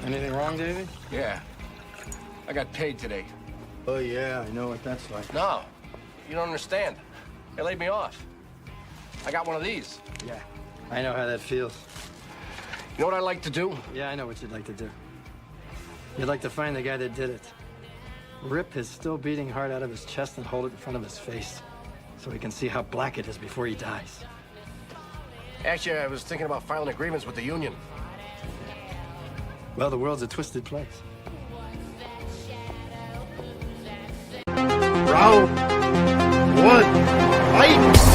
Anything wrong, Davey? Yeah. I got paid today. Oh, yeah, I know what that's like. No, you don't understand. They laid me off. I got one of these. Yeah, I know how that feels. You know what I like to do? Yeah, I know what you'd like to do. You'd like to find the guy that did it. Rip his still beating heart out of his chest and hold it in front of his face so he can see how black it is before he dies. Actually, I was thinking about filing agreements with the union. Well, the world's a twisted place. Round one, fight!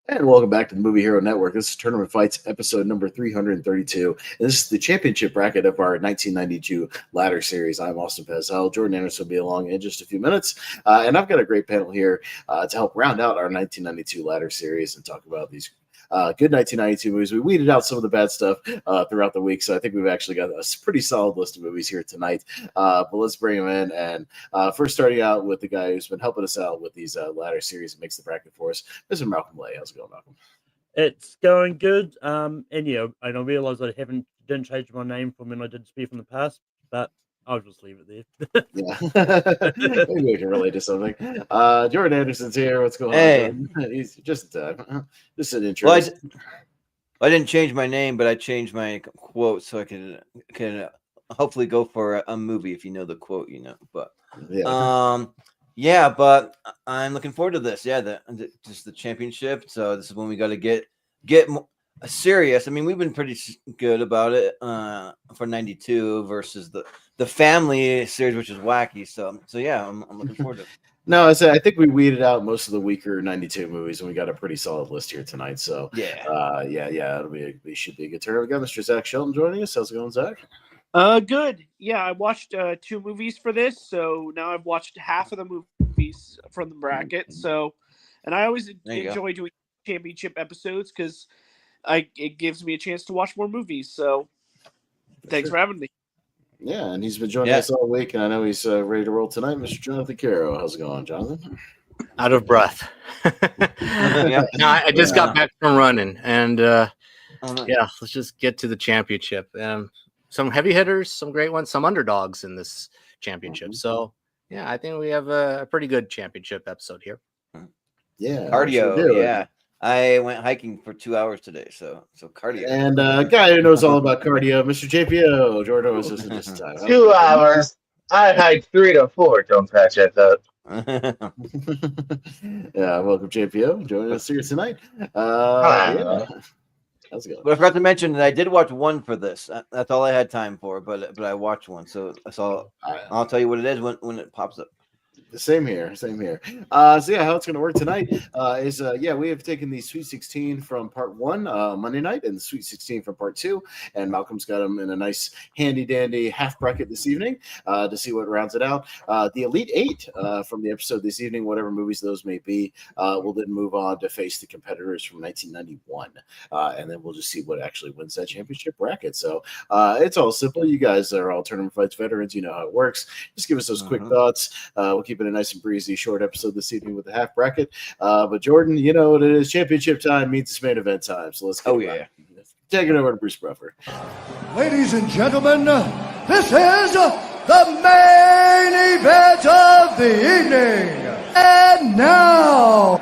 And welcome back to the Movie Hero Network. This is Tournament Fights, episode number 332. And this is the championship bracket of our 1992 ladder series. I'm Austin Pezhel. Jordan Anderson will be along in just a few minutes. And I've got a great panel here to help round out our 1992 ladder series and talk about these good 1992 movies. We weeded out some of the bad stuff throughout the week, so I think we've actually got a pretty solid list of movies here tonight. But let's bring them in. And first, starting out with the guy who's been helping us out with these ladder series and makes the bracket for us, Mr. Malcolm Lay. How's it going, Malcolm? It's going good. And yeah, I don't realize I didn't change my name from when I did speak from the past, but I'll just leave it there. Yeah, maybe we can relate to something. Jordan Anderson's here. What's going on? He's just just an intro. Well, I didn't change my name, but I changed my quote so I can hopefully go for a movie if you know the quote, you know. But but I'm looking forward to this. Yeah, just the championship. So this is when we got to get more serious. I mean, we've been pretty good about it for 92 versus the family series, which is wacky. So yeah, I'm looking forward to it. No, I think we weeded out most of the weaker 92 movies, and we got a pretty solid list here tonight. So yeah, it should be a good turn. We got Mr. Zach Shelton joining us. How's it going, Zach? Good. Yeah, I watched 2 movies for this, so now I've watched half of the movies from the bracket. So, and I always enjoy doing championship episodes because it gives me a chance to watch more movies. So, thanks for having me. Yeah, and he's been joining us all week, and I know he's ready to roll tonight. Mr. Jonathan Caro, how's it going, Jonathan? Out of breath. No, I just got back from running, and let's just get to the championship. Some heavy hitters, some great ones, some underdogs in this championship. So, yeah, I think we have a pretty good championship episode here. Yeah, cardio. Sure Yeah, I went hiking for 2 hours today, so cardio. And a guy who knows all about cardio, Mr. JPO, Jordan was just in this time. 2 hours. I hike 3 to 4. Don't patch that up. Yeah, welcome JPO. Joining us here tonight. How's it going? But I forgot to mention that I did watch one for this. That's all I had time for, but I watched one, so I'll tell you what it is when it pops up. Same here. So yeah, how it's going to work tonight is we have taken the Sweet 16 from part 1 Monday night and the Sweet 16 from part 2, and Malcolm's got them in a nice handy dandy half bracket this evening to see what rounds it out. The Elite 8 from the episode this evening, whatever movies those may be, will then move on to face the competitors from 1991, and then we'll just see what actually wins that championship bracket. So it's all simple. You guys are all Tournament Fights veterans. You know how it works. Just give us those quick thoughts. We'll keep it a nice and breezy short episode this evening with the half bracket. But Jordan, you know what it is. Championship time means it's main event time. So let's get take it over to Bruce Bruffer. Ladies and gentlemen, this is the main event of the evening. And now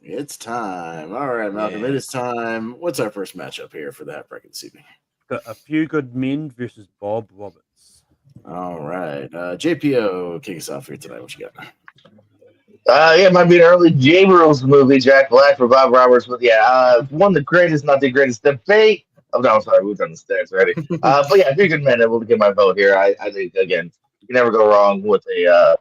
it's time. All right, Malcolm, it is time. What's our first matchup here for the half bracket this evening? Got A Few Good Men versus Bob Roberts. All right. JPO, kick us off here tonight. What you got? It might be an early J-Bros movie, Jack Black for Bob Roberts, but one of the greatest, not the greatest debate. Oh, no, I'm sorry, we've done the stats already. But yeah, Few Good Men able to get my vote here. I think, again, you can never go wrong with a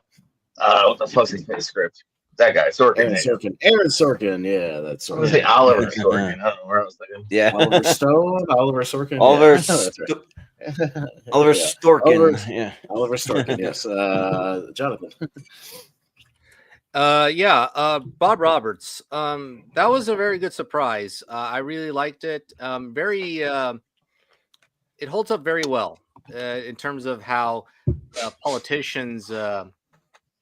what the fuck's his face script. That guy, Sorkin. Aaron Sorkin. Aaron Sorkin. Yeah, that's. I was going to say Oliver Sorkin. I don't know where I was thinking. Yeah. Oliver Stone. Oliver Sorkin. Oliver. Yeah, that's right. Oliver Yeah. Storkin. Yeah. Oliver Storkin. Yes. Jonathan. Bob Roberts. That was a very good surprise. I really liked it. It holds up very well in terms of how politicians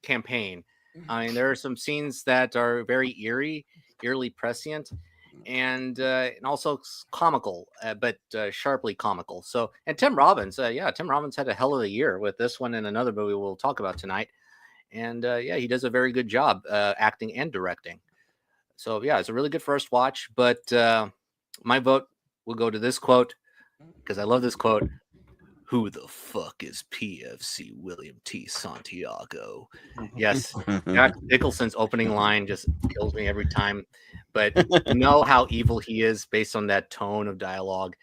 campaign. I mean, there are some scenes that are very eerily prescient, and also comical, but sharply comical. So, and Tim Robbins, Tim Robbins had a hell of a year with this one and another movie we'll talk about tonight. And he does a very good job acting and directing. So yeah, it's a really good first watch. But my vote will go to this quote because I love this quote. Who the fuck is PFC William T. Santiago? Yes, Jack Nicholson's opening line just kills me every time. But you know how evil he is based on that tone of dialogue.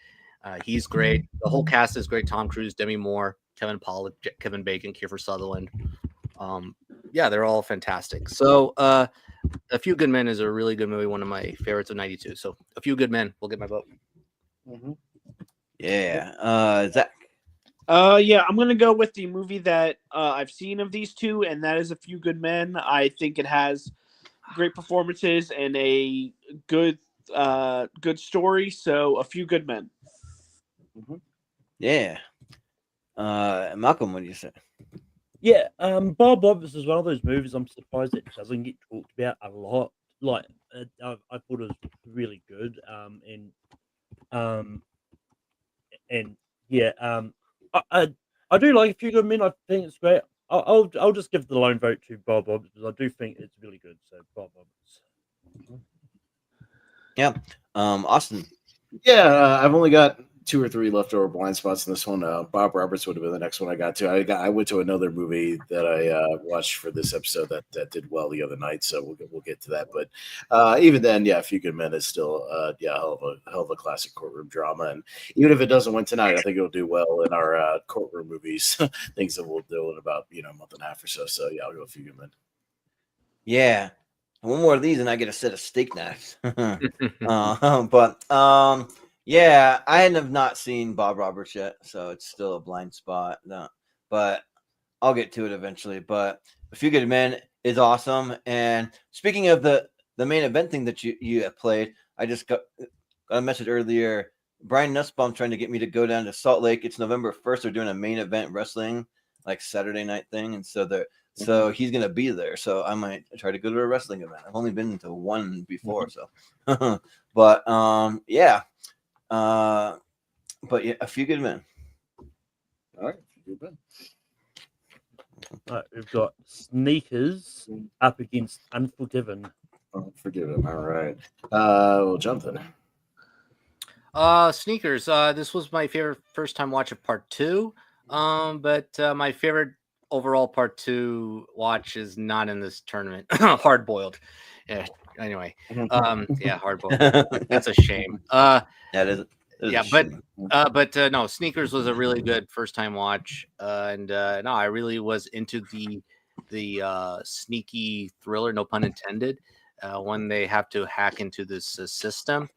He's great. The whole cast is great. Tom Cruise, Demi Moore, Kevin Pollak, Kevin Bacon, Kiefer Sutherland. They're all fantastic. So A Few Good Men is a really good movie, one of my favorites of 92. So A Few Good Men will get my vote. Mm-hmm. Yeah. Zach. I'm going to go with the movie that I've seen of these two, and that is A Few Good Men. I think it has great performances and a good story. So A Few Good Men. Mm-hmm. Yeah. Malcolm, what do you say? Yeah, Bob Roberts is one of those movies I'm surprised it doesn't get talked about a lot. Like, I thought it was really good. I do like A Few Good Men. I think it's great. I'll just give the lone vote to Bob Roberts because I do think it's really good. So Bob Roberts. Yeah. Austin. Yeah, I've only got 2 or 3 leftover blind spots in this one. Bob Roberts would have been the next one I got to. I went to another movie that I watched for this episode that did well the other night, so we'll get to that. But even then, A Few Good Men is still hell of a classic courtroom drama. And even if it doesn't win tonight, I think it'll do well in our courtroom movies, things that we'll do in about a month and a half or so. So I'll go A Few Good Men. Yeah. One more of these and I get a set of steak knives. Yeah, I have not seen Bob Roberts yet, so it's still a blind spot. No, but I'll get to it eventually. But A Few Good Men is awesome. And speaking of the main event thing that you have played, I just got a message earlier. Brian Nussbaum trying to get me to go down to Salt Lake. It's November 1st. They're doing a main event wrestling, like Saturday night thing, and so he's gonna be there. So I might try to go to a wrestling event. I've only been to one before, so. But yeah. But yeah, A Few Good Men. All right, A Few Good Men. All right, we've got Sneakers up against Unforgiven. Unforgiven. All right. Well, Jonathan. Sneakers. This was my favorite first time watch of part 2. But my favorite overall part 2 watch is not in this tournament. Hard Boiled. Yeah. Anyway, Hard Boiled. That's a shame. That is. But no, Sneakers was a really good first time watch, and I really was into the sneaky thriller, no pun intended, when they have to hack into this system.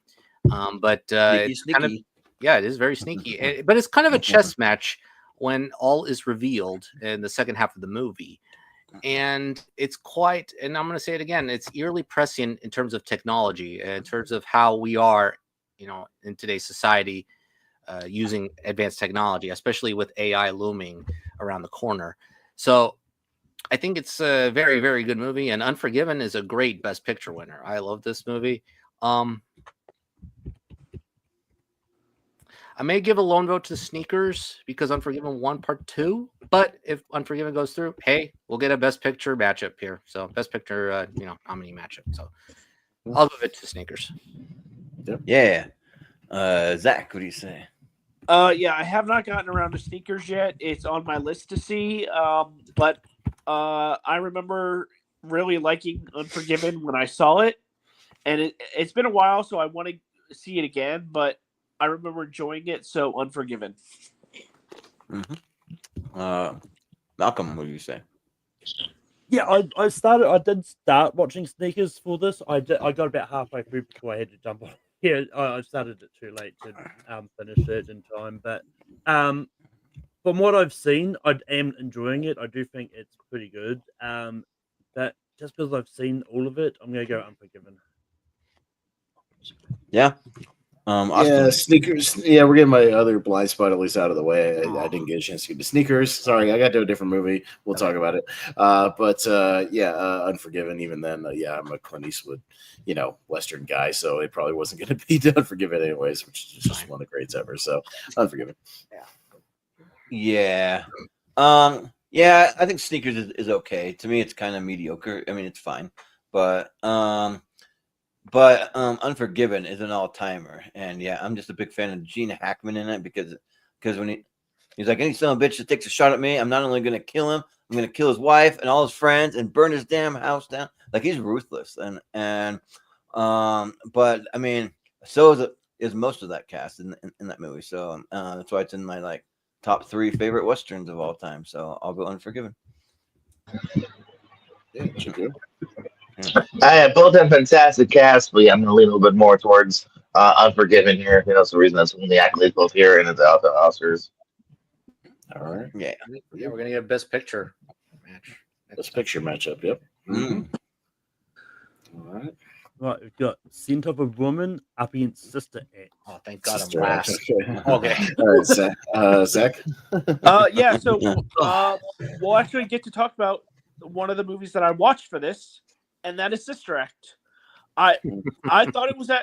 It's kind of, it is very sneaky, but it's kind of a chess match when all is revealed in the second half of the movie. And it's quite, and I'm going to say it again, it's eerily prescient in terms of technology, in terms of how we are, in today's society, using advanced technology, especially with AI looming around the corner. So I think it's a very, very good movie. And Unforgiven is a great Best Picture winner. I love this movie. I may give a lone vote to Sneakers because Unforgiven won part 2. But if Unforgiven goes through, hey, we'll get a Best Picture matchup here. So Best Picture, nominee matchup. So I'll give it to Sneakers. Yep. Yeah. Zach, what do you say? I have not gotten around to Sneakers yet. It's on my list to see. But I remember really liking Unforgiven when I saw it. And it's been a while, so I want to see it again. But I remember enjoying it, so Unforgiven. Mm-hmm. Malcolm, what do you say? Yeah, I did start watching Sneakers for this. I got about halfway through before I had to jump on. Yeah, I started it too late to finish it in time. But from what I've seen, I am enjoying it. I do think it's pretty good. But just because I've seen all of it, I'm gonna go Unforgiven. Yeah. Yeah, Austin. Sneakers. Yeah, we're getting my other blind spot at least out of the way. I didn't get a chance to get to Sneakers. Sorry, I got to a different movie. We'll talk about it. Unforgiven. Even then, yeah, I'm a Clint Eastwood, Western guy, so it probably wasn't going to be Unforgiven anyways, which is just one of the greats ever. So, Unforgiven. Yeah. I think Sneakers is okay. To me, it's kind of mediocre. I mean, it's fine, but Unforgiven is an all-timer, and yeah, I'm just a big fan of Gene Hackman in it because when he's like, any son of a bitch that takes a shot at me, I'm not only gonna kill him, I'm gonna kill his wife and all his friends and burn his damn house down. Like, he's ruthless, but I mean, so is most of that cast in that movie. So that's why it's in my top 3 favorite westerns of all time. So I'll go Unforgiven. Yeah, check it out. Both have fantastic casts, but yeah, I'm going to lean a little bit more towards Unforgiven here. That's the reason that's one of the accolades both here and at the Oscars. All right. Yeah, we're gonna get a Best Picture match. Best Picture matchup. Yep. Mm. All right. Right, we've got Scent of a Woman up against Sister Act. Oh, thank God Sister I'm Act, last. okay. Okay. All right, Zach. Zach. Yeah, so we'll actually get to talk about one of the movies that I watched for this, and that is Sister Act. I thought it was I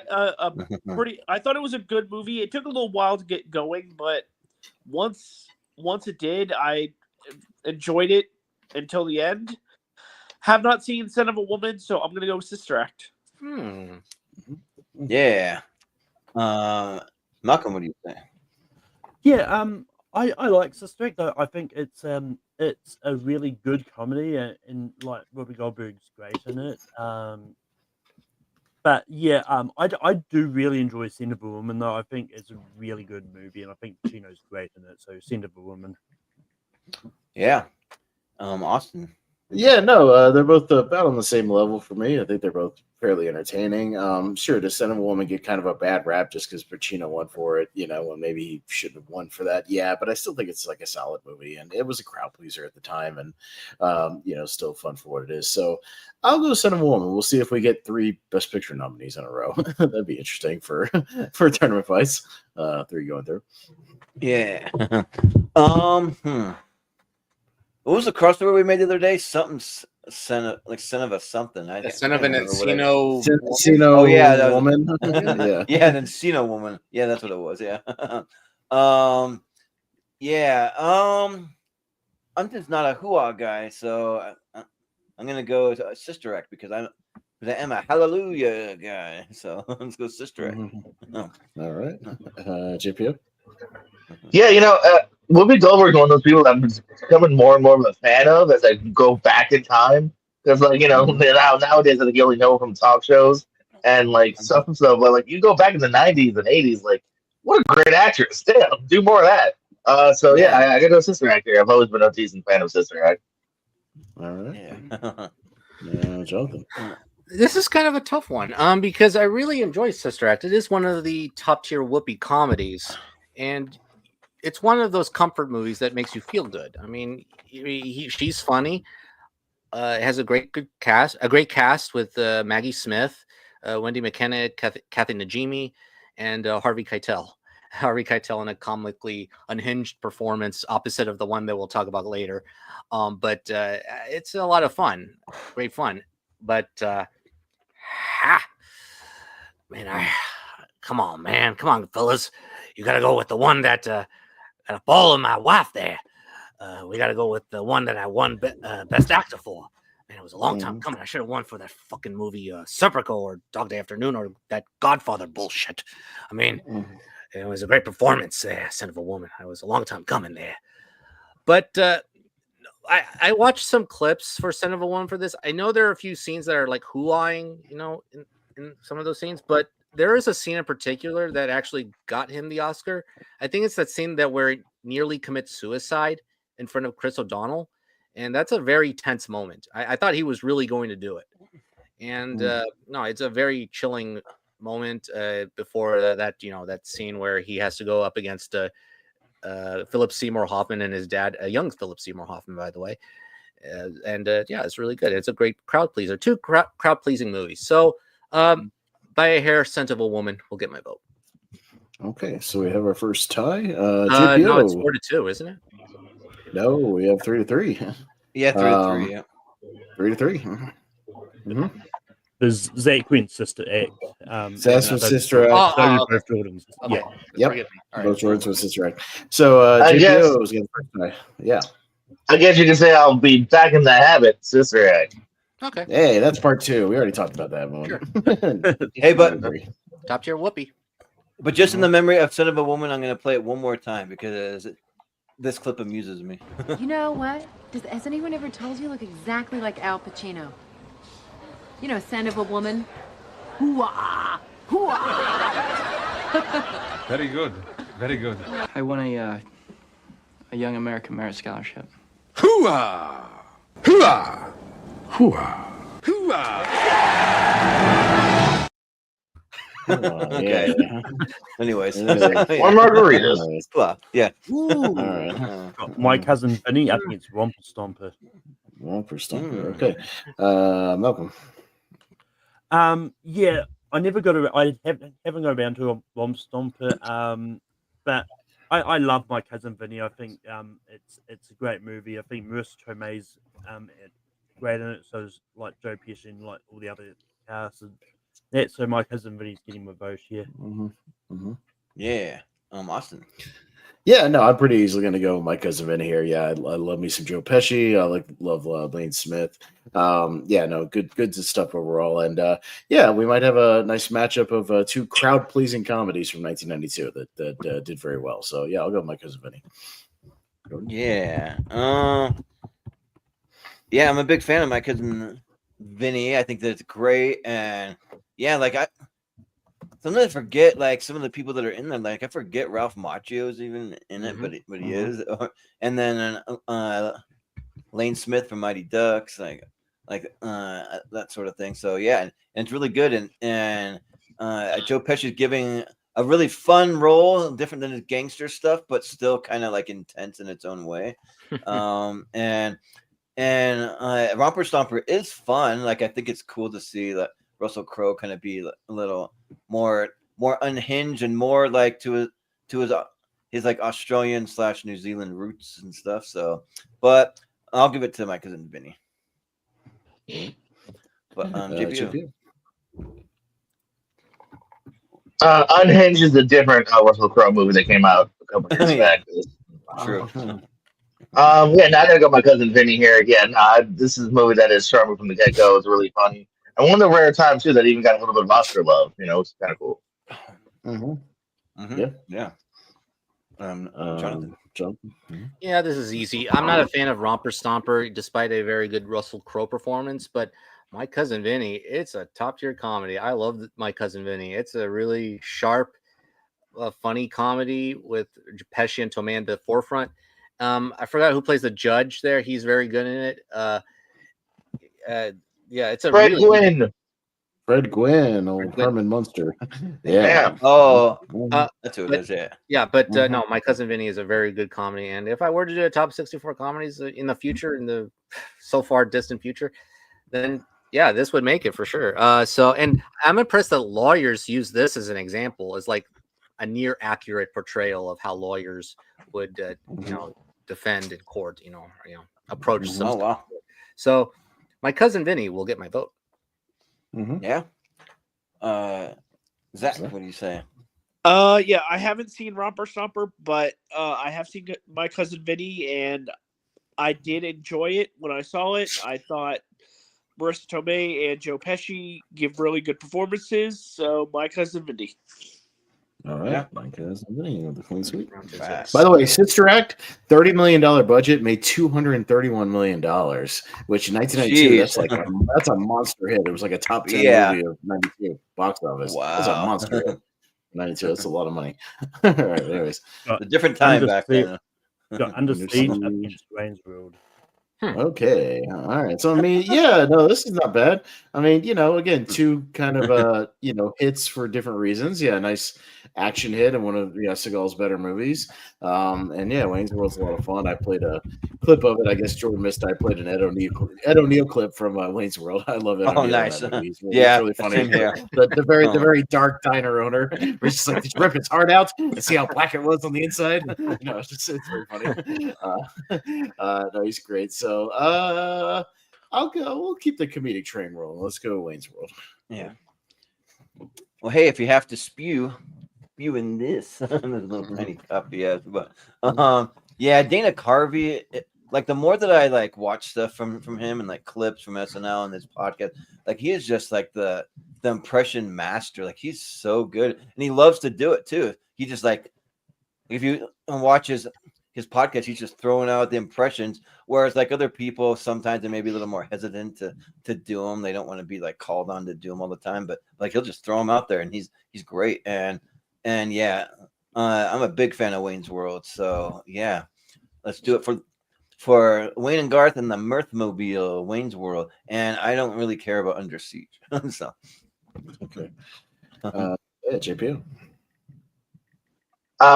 thought it was a good movie. It took a little while to get going, but once it did, I enjoyed it until the end. Have not seen Son of a Woman, so I'm gonna go with Sister Act. Yeah. Malcolm, what do you say? Yeah, I like Sister Act. I think it's a really good comedy, and like Whoopi Goldberg's great in it. But yeah, I do really enjoy Scent of a Woman, though. I think it's a really good movie, and I think Pacino's great in it. So Scent of a Woman. Yeah. Austin. Yeah, no, they're both about on the same level for me. I think they're both fairly entertaining. Sure, does Son of a Woman get kind of a bad rap just because Pacino won for it, and maybe he shouldn't have won for that. Yeah, but I still think it's like a solid movie, and it was a crowd pleaser at the time, and still fun for what it is. So I'll go Son of a Woman. We'll see if we get 3 Best Picture nominees in a row. That'd be interesting for tournament fights. 3 going through. Yeah. What was the crossover we made the other day? Something son of a something. Son of an Encino. Encino. Oh yeah, that woman. Yeah, yeah, an Encino woman. Yeah, that's what it was. Yeah. I'm just not a hoo-ah guy, so I'm gonna go to Sister Act because I am a hallelujah guy. So let's go Sister Act. All right, JPO. Yeah, Whoopi Goldberg is one of those people that I'm becoming more and more of a fan of as I go back in time. Because, nowadays, I think you only know her from talk shows and, stuff. But, you go back in the 90s and 80s, what a great actress. Damn, do more of that. I got to go Sister Act here. I've always been a decent fan of Sister Act. All right. Yeah. Jonathan. This is kind of a tough one because I really enjoy Sister Act. It is one of the top-tier Whoopi comedies, and it's one of those comfort movies that makes you feel good. I mean, she's funny. It has a great cast with Maggie Smith, Wendy McKenna, Kathy Najimy, and Harvey Keitel. Harvey Keitel in a comically unhinged performance, opposite of the one that we'll talk about later. But it's a lot of fun, great fun. But come on, fellas, you got to go with the one that got a ball of my wife there. We got to go with the one that I won Best Actor for. Man, it was a long time coming. I should have won for that fucking movie Serpico or Dog Day Afternoon or that Godfather bullshit. I mean, it was a great performance, Son of a Woman. It was a long time coming there. But I watched some clips for Son of a Woman for this. I know there are a few scenes that are like hoo-ahing, in some of those scenes, but there is a scene in particular that actually got him the Oscar. I think it's that scene where he nearly commits suicide in front of Chris O'Donnell. and that's a very tense moment. I thought he was really going to do it, and no, it's a very chilling moment before that scene where he has to go up against Philip Seymour Hoffman and his dad, a young Philip Seymour Hoffman, by the way. Yeah, it's really good. It's a great crowd pleaser. Two crowd pleasing movies. So, By a Hair, Scent of a Woman will get my vote. Okay, so we have our first tie. No, JPO. it's 4-2, isn't it? No, we have 3-3. Yeah, 3-3. Yeah, 3-3. Mm-hmm. There's Zachary and Sister Act. That's with Sister Act. Okay. Jordan's. Okay. Yeah. Yep. Right. Both Jordans with Sister Act. So JPO was getting first tie. Yeah. I guess you can say I'll be back in the habit, Sister Act. Okay. Hey, that's part 2. We already talked about that one. Sure. Hey, but Top tier whoopee. But just in the memory of Son of a Woman, I'm going to play it one more time because this clip amuses me. You know what? Has anyone ever told you look exactly like Al Pacino? You know, Scent of a Woman. Hoo-ah! Hoo-ah! Very good. Very good. I won a Young American Merit Scholarship. Hooah! Hooah! Hooah! Hooah! Okay. Anyways, One margaritas. Yeah. All right. My Cousin Vinny, I think it's Romper Stomper. Romper Stomper. Okay. Malcolm. Yeah, I never got around. I haven't got around to a Romper Stomper. But I love My Cousin Vinny. I think it's a great movie. I think Marissa Tomei's great in it. So is like Joe Pesci and like all the other cast. Yeah, so My Cousin Vinny's getting my vote here. Yeah. Austin. Yeah, no, I'm pretty easily going to go with My Cousin Vinny here. Yeah, I love me some Joe Pesci. I love Lane Smith. Yeah, no, good stuff overall. And yeah, we might have a nice matchup of two crowd-pleasing comedies from 1992 that did very well. So yeah, I'll go with My Cousin Vinny. Yeah. Yeah, I'm a big fan of My Cousin Vinny. I think that it's great. And yeah, like sometimes I forget like some of the people that are in there. Like I forget Ralph Macchio's even in it, but he is. And then Lane Smith from Mighty Ducks, like that sort of thing. So yeah, and it's really good. And Joe Pesci is giving a really fun role, different than his gangster stuff, but still kind of like intense in its own way. And Romper Stomper is fun. Like I think it's cool to see that Russell Crowe kind of be a little more unhinged and more like to his like Australian / New Zealand roots and stuff. So, but I'll give it to My Cousin Vinny. But JPO. Unhinged is a different Russell Crowe movie that came out a couple years back. True. Yeah, now I gotta go My Cousin Vinny here again. This is a movie that is charming from the get go. It's really funny. And one of the rare times too that even got a little bit of Oscar love, it's kind of cool. Yeah. Jonathan. Yeah, this is easy. I'm not a fan of Romper Stomper, despite a very good Russell Crowe performance, but My Cousin Vinny, it's a top tier comedy. I love My Cousin Vinny. It's a really sharp, funny comedy with Pesci and Tomei in the forefront. I forgot who plays the judge there. He's very good in it. Yeah, it's a Fred Gwynn. Fred Gwynn, old Herman Munster. Yeah. Oh, that's who it is. Yeah. Yeah, but no, My Cousin Vinny is a very good comedy. And if I were to do a top 64 comedies in the future, in the so far distant future, then yeah, this would make it for sure. And I'm impressed that lawyers use this as an example, as like a near accurate portrayal of how lawyers would, defend in court. Approach some. Oh wow. So, My Cousin Vinny will get my vote. Yeah. Zach, what do you say? Yeah, I haven't seen Romper Stomper, but I have seen My Cousin Vinny, and I did enjoy it when I saw it. I thought Marissa Tomei and Joe Pesci give really good performances, so My Cousin Vinny. All right, yeah. My Cousin Vinny with the clean sweep. Fast. By the way, Sister Act, $30 million budget, made $231 million, which in 1992, that's a monster hit. It was like a top 10 movie of 92 box office. Wow. That's a monster hit. 92, that's a lot of money. All right, anyways. A different time back then. Under Siege against Wayne's World. Okay. All right. So I mean, yeah, no, this is not bad. I mean, again, two kind of hits for different reasons. Yeah, nice action hit and one of Seagal's better movies. And yeah, Wayne's World's a lot of fun. I played a clip of it. I guess Jordan missed. I played an Ed O'Neill clip from Wayne's World. I love Ed O'Neill. Nice. In that movie. He's Yeah, really funny. same here. The very dark diner owner. Where he's just like, did you rip his heart out and see how black it was on the inside? It's very funny. No, he's great. So I'll go. We'll keep the comedic train rolling. Let's go Wayne's World. Yeah. Well, hey, if you have to spew in this, there's a little tiny cup, yeah. But yeah, Dana Carvey. Like the more that I like watch stuff from him and like clips from SNL and this podcast, like he is just like the impression master. Like he's so good, and he loves to do it too. He just like if you watch his podcast, he's just throwing out the impressions. Whereas like other people, sometimes they may be a little more hesitant to do them. They don't want to be like called on to do them all the time. But like he'll just throw them out there, and he's great. And yeah, I'm a big fan of Wayne's World. So yeah, let's do it for Wayne and Garth and the Mirthmobile, Wayne's World. And I don't really care about Under Siege. So okay, yeah, JP.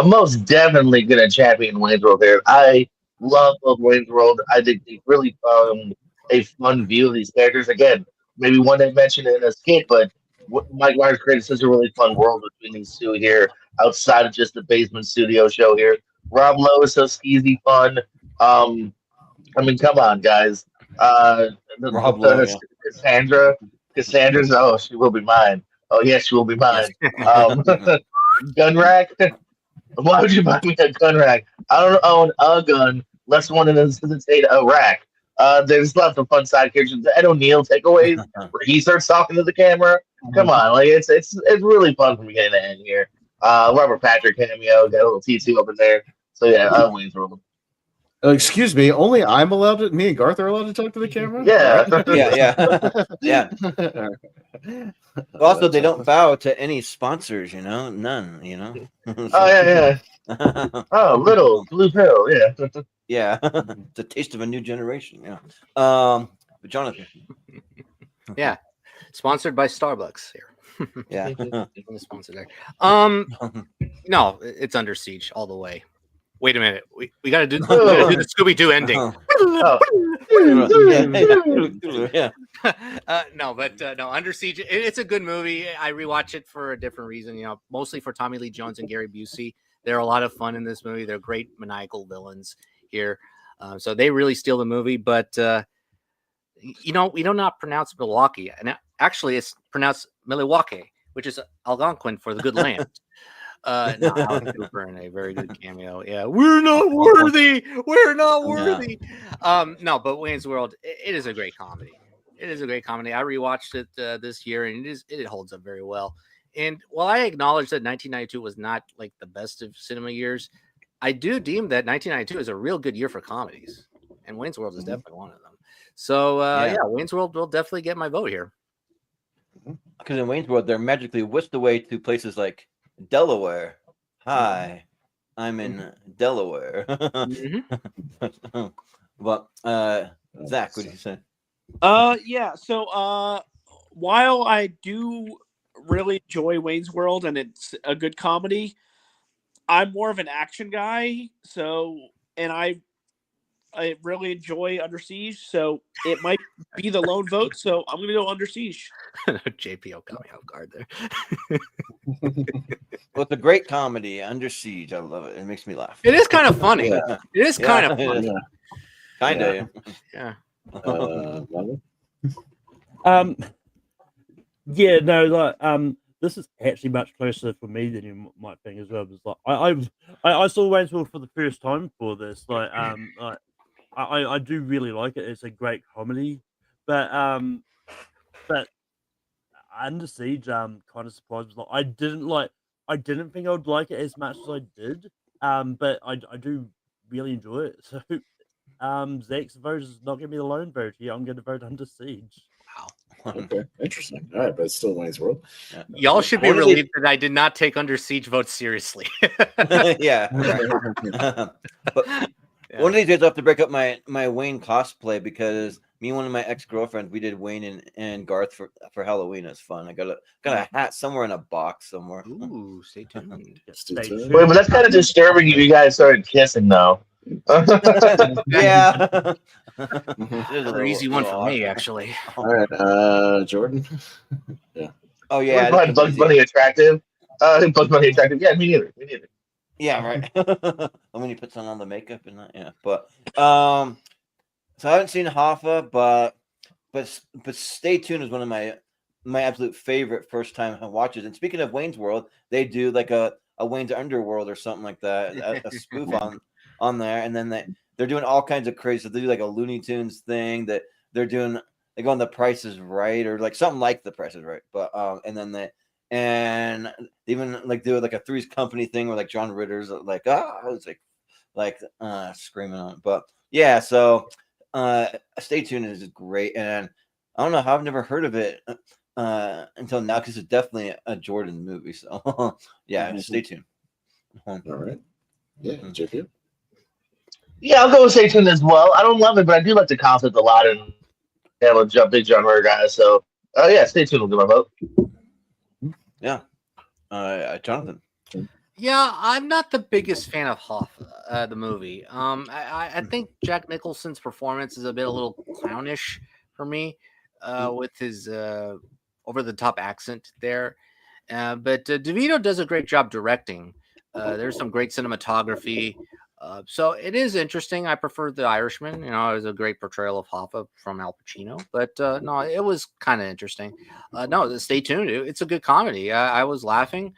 Most definitely gonna champion Wayne's World there. I love Wayne's World. I think they really a fun view of these characters. Again, maybe one they mentioned in a skit, but Mike Myers created such a really fun world between these two here, outside of just the basement studio show here. Rob Lowe is so skeezy fun. I mean, come on, guys. Rob Lowe, yeah. Cassandra's. Oh, she will be mine. Oh, yes, she will be mine. Gun rack. Why would you buy me a gun rack? I don't own a gun, less one than necessitate a rack. There's lots of fun side characters. The Ed O'Neill takeaways where he starts talking to the camera. Come on, like it's really fun from beginning to end here. Robert Patrick cameo, got a little T2 up in there. So yeah, Wayne's World. Excuse me, only I'm allowed to. Me and Garth are allowed to talk to the camera. Yeah, yeah. Also, they don't bow to any sponsors. None. Oh yeah. Oh, little blue pill. Yeah. Yeah, the taste of a new generation. Yeah. But Jonathan. Yeah, sponsored by Starbucks here. Yeah. Sponsor there. No, it's Under Siege all the way. Wait a minute. We gotta do the Scooby-Doo ending. Yeah. No, Under Siege. It's a good movie. I rewatch it for a different reason. Mostly for Tommy Lee Jones and Gary Busey. They're a lot of fun in this movie. They're great maniacal villains here. So they really steal the movie. But we do not pronounce Milwaukee, and actually it's pronounced Milwaukee, which is Algonquin for the good land. Alan Cooper in a very good cameo. Yeah, we're not worthy. We're not worthy. No, but Wayne's World, it is a great comedy. It is a great comedy. I rewatched it this year, and it holds up very well. And while I acknowledge that 1992 was not like the best of cinema years, I do deem that 1992 is a real good year for comedies, and Wayne's World is definitely one of them. So yeah, Wayne's World will definitely get my vote here. Because in Wayne's World, they're magically whisked away to places like Delaware. Hi, I'm in Delaware. But Zach, what did you say? Yeah. So while I do really enjoy Wayne's World and it's a good comedy, I'm more of an action guy. So, and I really enjoy Under Siege. So it might be the lone vote. So I'm going to go Under Siege. JPO got me off guard there. Well, it's a great comedy, Under Siege. I love it. It makes me laugh. It is kind of funny. Yeah. It is kind of funny. Kind of. Yeah. Yeah, no, like this is actually much closer for me than you might think as well. Because like I saw Wayne's World for the first time for this. Like I do really like it. It's a great comedy, but Under Siege kind of surprised me. Like, I didn't think I would like it as much as I did. But I do really enjoy it. So Zach's vote is not going to be the lone vote here. I'm going to vote Under Siege. Wow. Okay, interesting. All right, but it's still Wayne's World. Y'all should be relieved that I did not take Under Siege votes seriously. Yeah. One of these days, I have to break up my Wayne cosplay because me and one of my ex-girlfriends, we did Wayne and Garth for Halloween. It's fun. I got a hat somewhere in a box somewhere. Ooh, stay tuned. Wait, but that's kind of disturbing if you guys started kissing now. Yeah. Another easy one for me, actually. All right, Jordan. Yeah. Oh yeah. Bugs Bunny attractive. Bugs Bunny attractive. Yeah, me neither. Yeah, right. When you put on the makeup and that, yeah. But so I haven't seen Hoffa, but Stay Tuned is one of my absolute favorite first time watches. And speaking of Wayne's World, they do like a Wayne's Underworld or something like that, a spoof on there, and then they're doing all kinds of crazy. So they do like a Looney Tunes thing that they go on The Price is Right or like something like The Price is Right, but and then they even like do like a Three's Company thing where like John Ritter's like it's like screaming on it. But yeah, so Stay Tuned is great, and I don't know how I've never heard of it until now because it's definitely a Jordan movie. So yeah, Stay Tuned. All right. Yeah, JP. Yeah, I'll go with Stay Tuned as well. I don't love it, but I do like the concept a lot, and I'm a big John Ritter guy. So yeah, Stay Tuned will get my vote. Yeah. Jonathan. Yeah, I'm not the biggest fan of Hoffa, the movie. I think Jack Nicholson's performance is a little clownish for me, with his over-the-top accent there. But DeVito does a great job directing. There's some great cinematography. So it is interesting. I prefer The Irishman. It was a great portrayal of Hoffa from Al Pacino. But no, it was kind of interesting. No, Stay Tuned. It's a good comedy. I was laughing.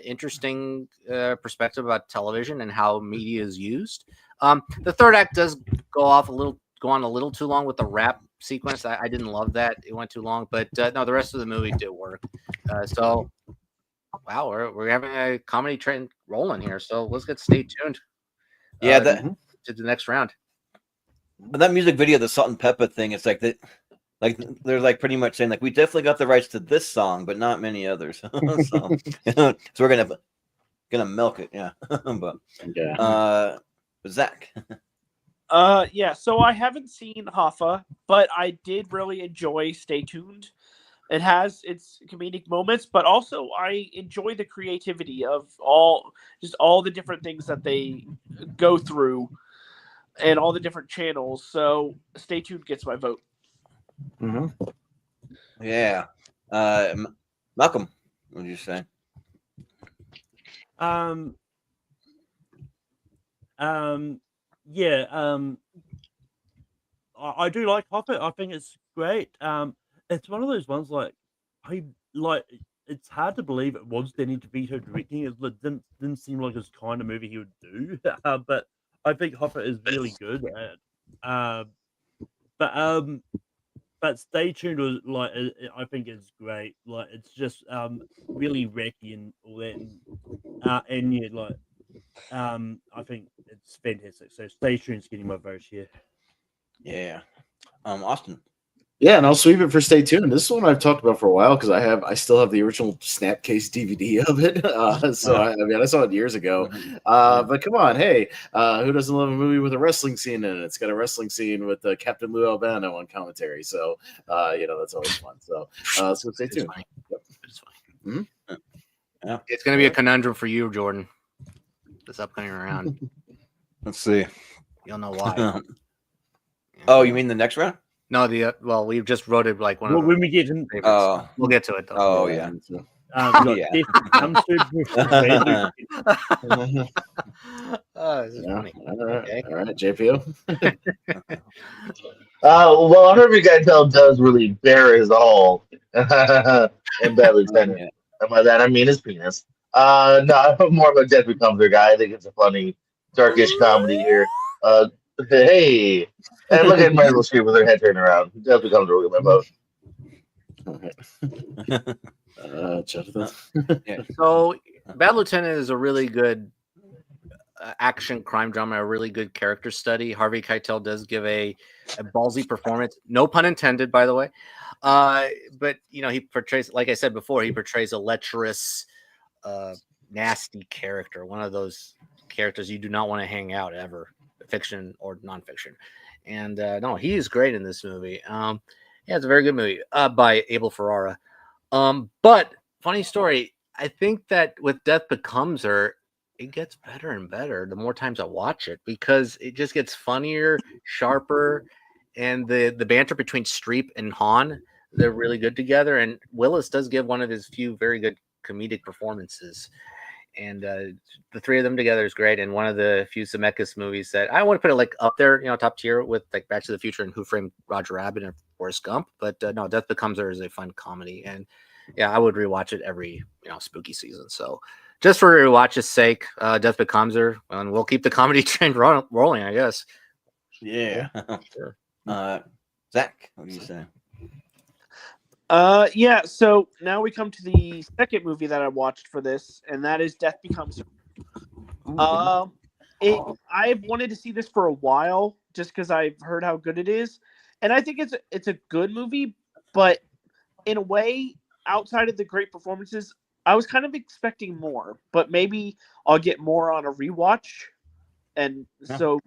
Interesting perspective about television and how media is used. The third act does go on a little too long with the rap sequence. I didn't love that. It went too long. But no, the rest of the movie did work. So, wow, we're having a comedy train rolling here. So let's get Stay Tuned. Yeah, to the next round. That music video, the Salt and Pepper thing, it's like that. Like they're like pretty much saying like we definitely got the rights to this song, but not many others. So we're gonna milk it, yeah. But Zach. Yeah. So I haven't seen Hoffa, but I did really enjoy Stay Tuned. It has its comedic moments, but also I enjoy the creativity of all the different things that they go through and all the different channels. So Stay Tuned gets my vote. Yeah. Malcolm, what did you say? I do like Hoffa. I think it's great. It's one of those ones it's hard to believe it was Danny DeVito directing. It didn't seem like his kind of movie he would do. But I think Hoffa is really good at. But Stay Tuned was I think it's great. Like it's just really wacky and all that, and yeah, I think it's fantastic. So Stay Tuned's getting my vote here. Yeah, Austin. Yeah, and I'll sweep it for Stay Tuned. This is one I've talked about for a while because I still have the original Snapcase DVD of it. I saw it years ago. But come on, hey, who doesn't love a movie with a wrestling scene in it? It's got a wrestling scene with Captain Lou Albano on commentary, so that's always fun. So Stay Tuned. Yep. It's fine. Yeah, it's going to be a conundrum for you, Jordan, this upcoming round. Let's see. You'll know why. Oh, you mean the next round? No, we've just voted like one of when we get in. We'll get to it though. Oh yeah. This is funny. All right, JPO. Well, Harvey Keitel does really bare his all in Bad Lieutenant. And by that I mean his penis. No, I'm more of a Death Becomes Her guy. I think it's a funny, darkish comedy here. Hey, and look at Meryl Streep with her head turned around. Death Becomes Her with my vote. Jonathan. Yeah. So, Bad Lieutenant is a really good action crime drama, a really good character study. Harvey Keitel does give a ballsy performance, no pun intended, by the way. But he portrays, like I said before, he portrays a lecherous, nasty character. One of those characters you do not want to hang out ever fiction or nonfiction. And no, he is great in this movie. Yeah, it's a very good movie by Abel Ferrara. But funny story, I think that with Death Becomes Her, it gets better and better the more times I watch it because it just gets funnier, sharper, and the banter between Streep and Hahn, they're really good together. And Willis does give one of his few very good comedic performances. And the three of them together is great. And one of the few Zemeckis movies that I want to put it like up there, top tier with like Back to the Future and Who Framed Roger Rabbit and Forrest Gump. But no, Death Becomes Her is a fun comedy. And yeah, I would rewatch it every spooky season. So just for rewatch's sake, Death Becomes Her, and we'll keep the comedy train rolling, I guess. Yeah. Sure. Zach, what do you say? Yeah, so now we come to the second movie that I watched for this, and that is Death Becomes Her. I've wanted to see this for a while just because I've heard how good it is, and I think it's a good movie, but in a way, outside of the great performances, I was kind of expecting more, but maybe I'll get more on a rewatch, and so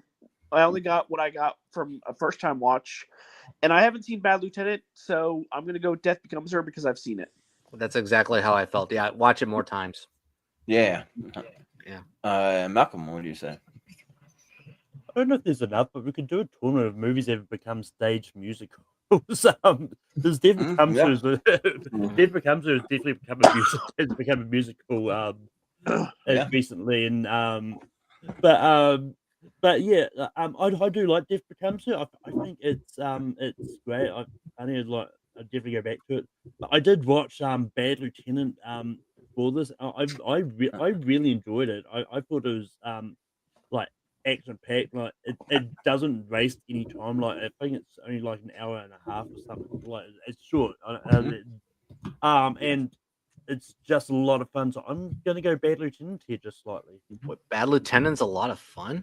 I only got what I got from a first time watch. And I haven't seen Bad Lieutenant, so I'm going to go Death Becomes Her because I've seen it. That's exactly how I felt. Yeah, watch it more times. Yeah. Yeah. Malcolm, what do you say? I don't know if there's enough, but we could do a tournament of movies that have become stage musicals. There's Death Becomes Her. Death Becomes Her has definitely become a musical. It's become a musical recently, and but yeah, I do like Death Becomes Her. I think it's great. I need to I definitely go back to it. But I did watch Bad Lieutenant for this. I really enjoyed it. I thought it was like action packed. Like it doesn't waste any time. Like I think it's only like an hour and a half or something. Like it's short. And it's just a lot of fun. So I'm gonna go Bad Lieutenant here just slightly. What, Bad Lieutenant's a lot of fun?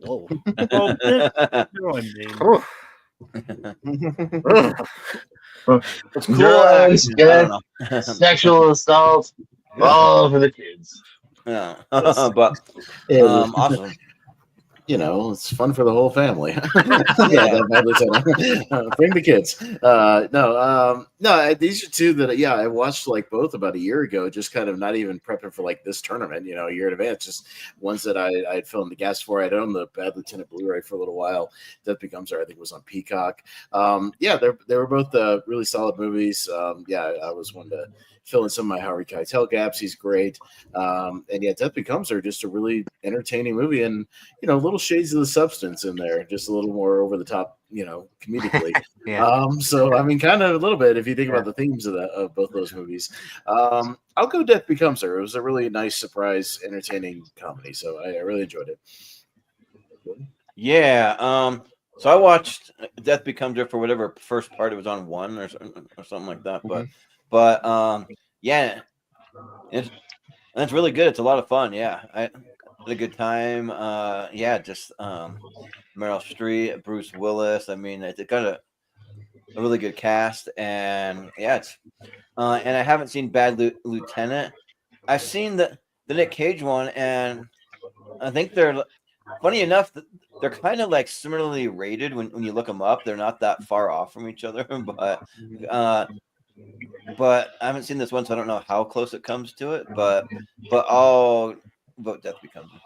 Whoa. Well, that's what I mean. It's cool. Drugs, death, sexual assault, all for the kids. Yeah, but awesome. It's fun for the whole family. Bring the kids. No, these are two that I watched like both about a year ago, just kind of not even prepping for like this tournament, a year in advance, just ones that I'd filmed the gas for. I'd owned the Bad Lieutenant Blu-ray for a little while. Death Becomes Her, I think, was on Peacock. They were both really solid movies. I was one to fill in some of my Harvey Keitel gaps. He's great. Death Becomes Her, just a really entertaining movie, and little shades of the substance in there, just a little more over the top, comedically. So I mean, kind of a little bit if you think about the themes of both those movies. I'll go Death Becomes Her. It was a really nice, surprise, entertaining comedy, so I really enjoyed it. Yeah. So I watched Death Becomes Her for whatever first part it was on, 1 or something like that. But it's really good. It's a lot of fun. Yeah, I had a good time. Just Meryl Streep, Bruce Willis. I mean, it got a really good cast, and it's and I haven't seen Bad Lieutenant. I've seen the Nick Cage one, and I think they're funny enough. They're kind of like similarly rated when you look them up. They're not that far off from each other, but I haven't seen this one, so I don't know how close it comes to it. But I'll vote Death Becomes Her.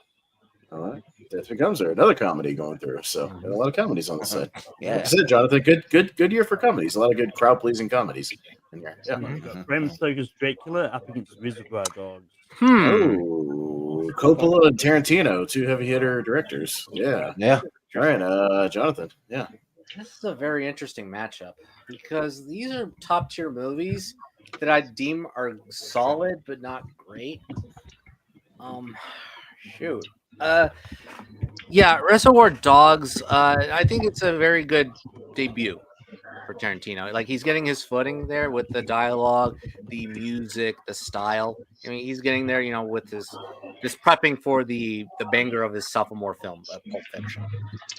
All right, Death Becomes Her, another comedy going through. So got a lot of comedies on the set. Yeah, like I said, Jonathan, good year for comedies. A lot of good crowd pleasing comedies in there. Yeah. Bram Stoker's Dracula up against Reservoir Dogs. Oh, Coppola and Tarantino, two heavy hitter directors. Yeah. All right, Jonathan. Yeah. This is a very interesting matchup because these are top tier movies that I deem are solid but not great. Reservoir Dogs. I think it's a very good debut for Tarantino. Like he's getting his footing there with the dialogue, the music, the style. I mean, he's getting there, with his just prepping for the banger of his sophomore film, Pulp Fiction.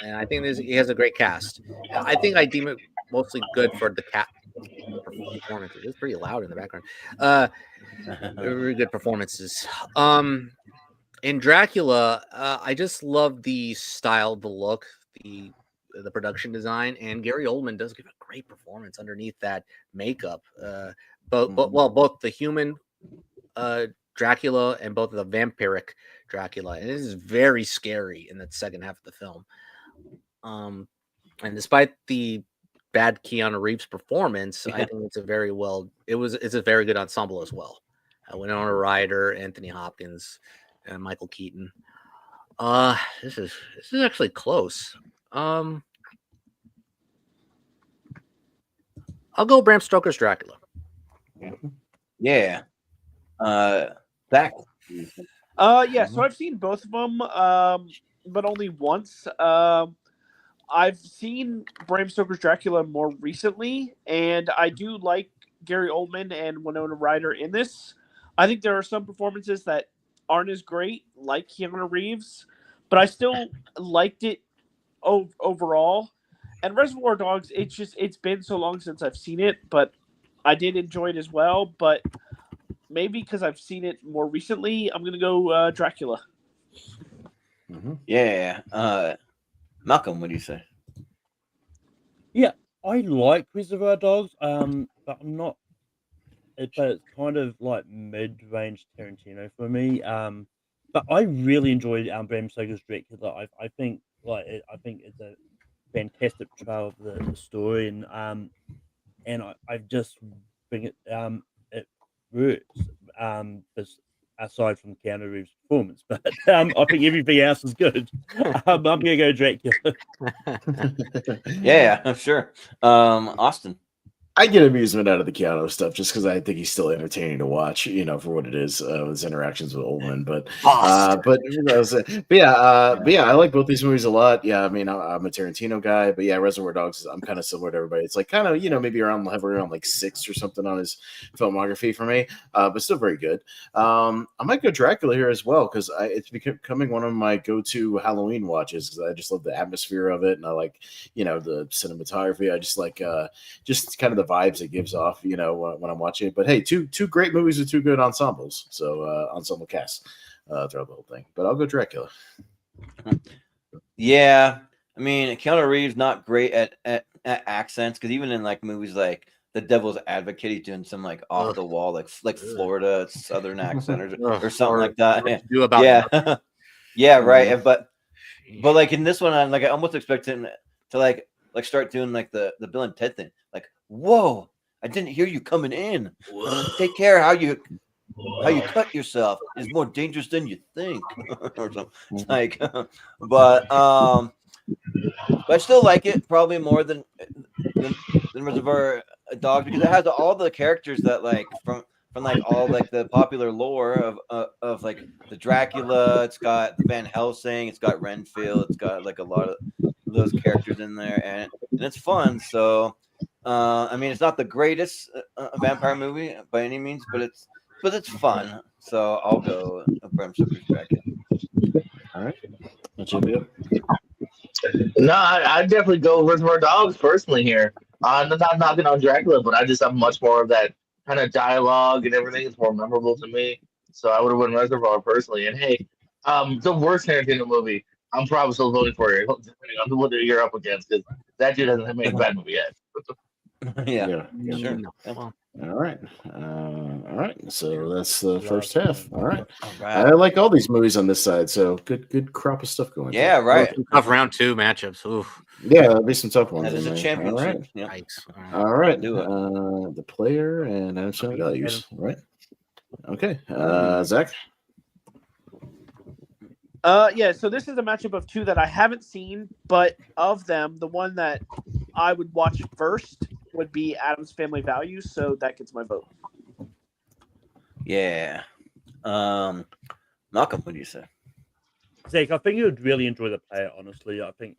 And I think he has a great cast. I think I deem it mostly good for the performances. It's pretty loud in the background. Very good performances. In Dracula, I just love the style, the look, the production design, and Gary Oldman does give a great performance underneath that makeup. Both the human Dracula and both of the vampiric Dracula, and it is very scary in the second half of the film. And despite the bad Keanu Reeves performance, I think it's a very good ensemble as well. Winona Ryder, Anthony Hopkins, and Michael Keaton. This is actually close. I'll go Bram Stoker's Dracula. Yeah. Zach. Yeah, so I've seen both of them, but only once. I've seen Bram Stoker's Dracula more recently, and I do like Gary Oldman and Winona Ryder in this. I think there are some performances that aren't as great, like Keanu Reeves, but I still liked it overall. And Reservoir Dogs, it's been so long since I've seen it, but I did enjoy it as well. But maybe because I've seen it more recently, I'm gonna go Dracula. Yeah. Malcolm, what do you say? Yeah, I like Reservoir Dogs, but I'm not. But it's kind of like mid-range Tarantino for me. But I really enjoyed Bram Stoker's Dracula. I think it's a fantastic portrayal of the story, and I just bring it it works. Aside from Keanu Reeves' performance, but I think everything else is good. I'm gonna go Dracula. Yeah, I'm sure. Austin. I get amusement out of the Keanu stuff just because I think he's still entertaining to watch, for what it is, his interactions with Oldman. But yeah, I like both these movies a lot. Yeah, I mean, I'm a Tarantino guy, but yeah, Reservoir Dogs, I'm kind of similar to everybody. It's like kind of, maybe around like 6 or something on his filmography for me, but still very good. I might go Dracula here as well because it's becoming one of my go-to Halloween watches because I just love the atmosphere of it, and I like, the cinematography. I just like just kind of the vibes it gives off, when I'm watching it. But hey, two great movies with two good ensembles. So ensemble cast throughout the whole thing. But I'll go Dracula. Yeah, I mean, Keanu Reeves not great at accents because even in like movies like The Devil's Advocate, he's doing some like off the wall like Florida Southern accent or something like that. Yeah, yeah, right. But like in this one, I'm like I almost expect him to like start doing like the Bill and Ted thing. Like, whoa, I didn't hear you coming in. Take care how you cut yourself is more dangerous than you think. Or something. Like, but I still like it probably more than Reservoir Dogs because it has all the characters that like from like all like the popular lore of like the Dracula. It's got the Van Helsing. It's got Renfield. It's got like a lot of those characters in there, and it's fun. So, I mean, it's not the greatest vampire movie by any means, but it's fun. So I'll go Bram Stoker's Dracula. All right, that's your deal. No, I definitely go Reservoir Dogs personally here. I'm not knocking on Dracula, but I just have much more of that kind of dialogue and everything. It's more memorable to me. So I would have won Reservoir personally. And hey, the worst Tarantino movie, I'm probably still voting for it, depending on what you're up against, because that dude hasn't made a bad movie yet. Yeah, sure. All right. So that's the first half. All right. I like all these movies on this side. So good crop of stuff going. Yeah, right. Tough round 2 matchups. Oof. Yeah, there'll be some tough ones. That is a championship. All right. Yikes. All right. The player and Adam values. Right. Okay. Zach. Yeah, so this is a matchup of 2 that I haven't seen, but of them, the one that I would watch first would be Adam's Family Values, so that gets my vote. Yeah. Malcolm, what do you say? Zach, I think you would really enjoy the player, honestly. I think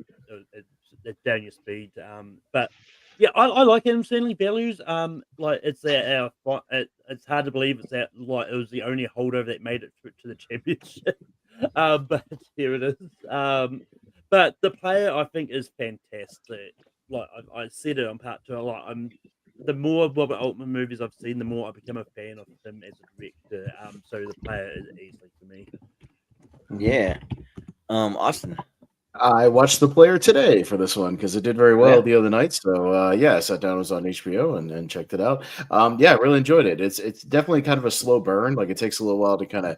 it's down your speed. But yeah, I like Adam's Family Values. Like it's it's hard to believe it's that like it was the only holdover that made it to the championship. But here it is. But the player I think is fantastic. Like I said it on part 2. The more Robert Altman movies I've seen, the more I become a fan of him as a director. So the player is easily for me. Yeah. Austin. I watched The Player today for this one because it did very well Yeah. the other night. So I sat down. It was on HBO and checked it out. Yeah, really enjoyed it. It's definitely kind of a slow burn. Like it takes a little while to kind of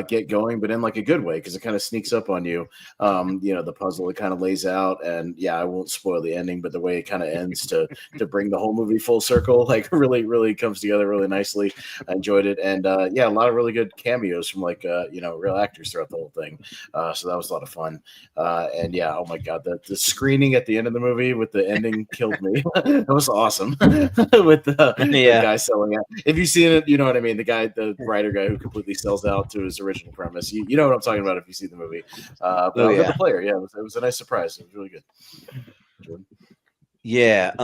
get going, but in like a good way because it kind of sneaks up on you. The puzzle it kind of lays out, and yeah, I won't spoil the ending, but the way it kind of ends to bring the whole movie full circle, like really comes together really nicely. I enjoyed it, and yeah, a lot of really good cameos from like real actors throughout the whole thing. So that was a lot of fun. And yeah, oh my god, the screening at the end of the movie with the ending killed me. That was awesome. With the guy selling out. If you've seen it, you know what I mean. The writer guy who completely sells out to his original premise. You know what I'm talking about if you see the movie. But The Player, yeah, it was a nice surprise. It was really good. Jordan? Yeah.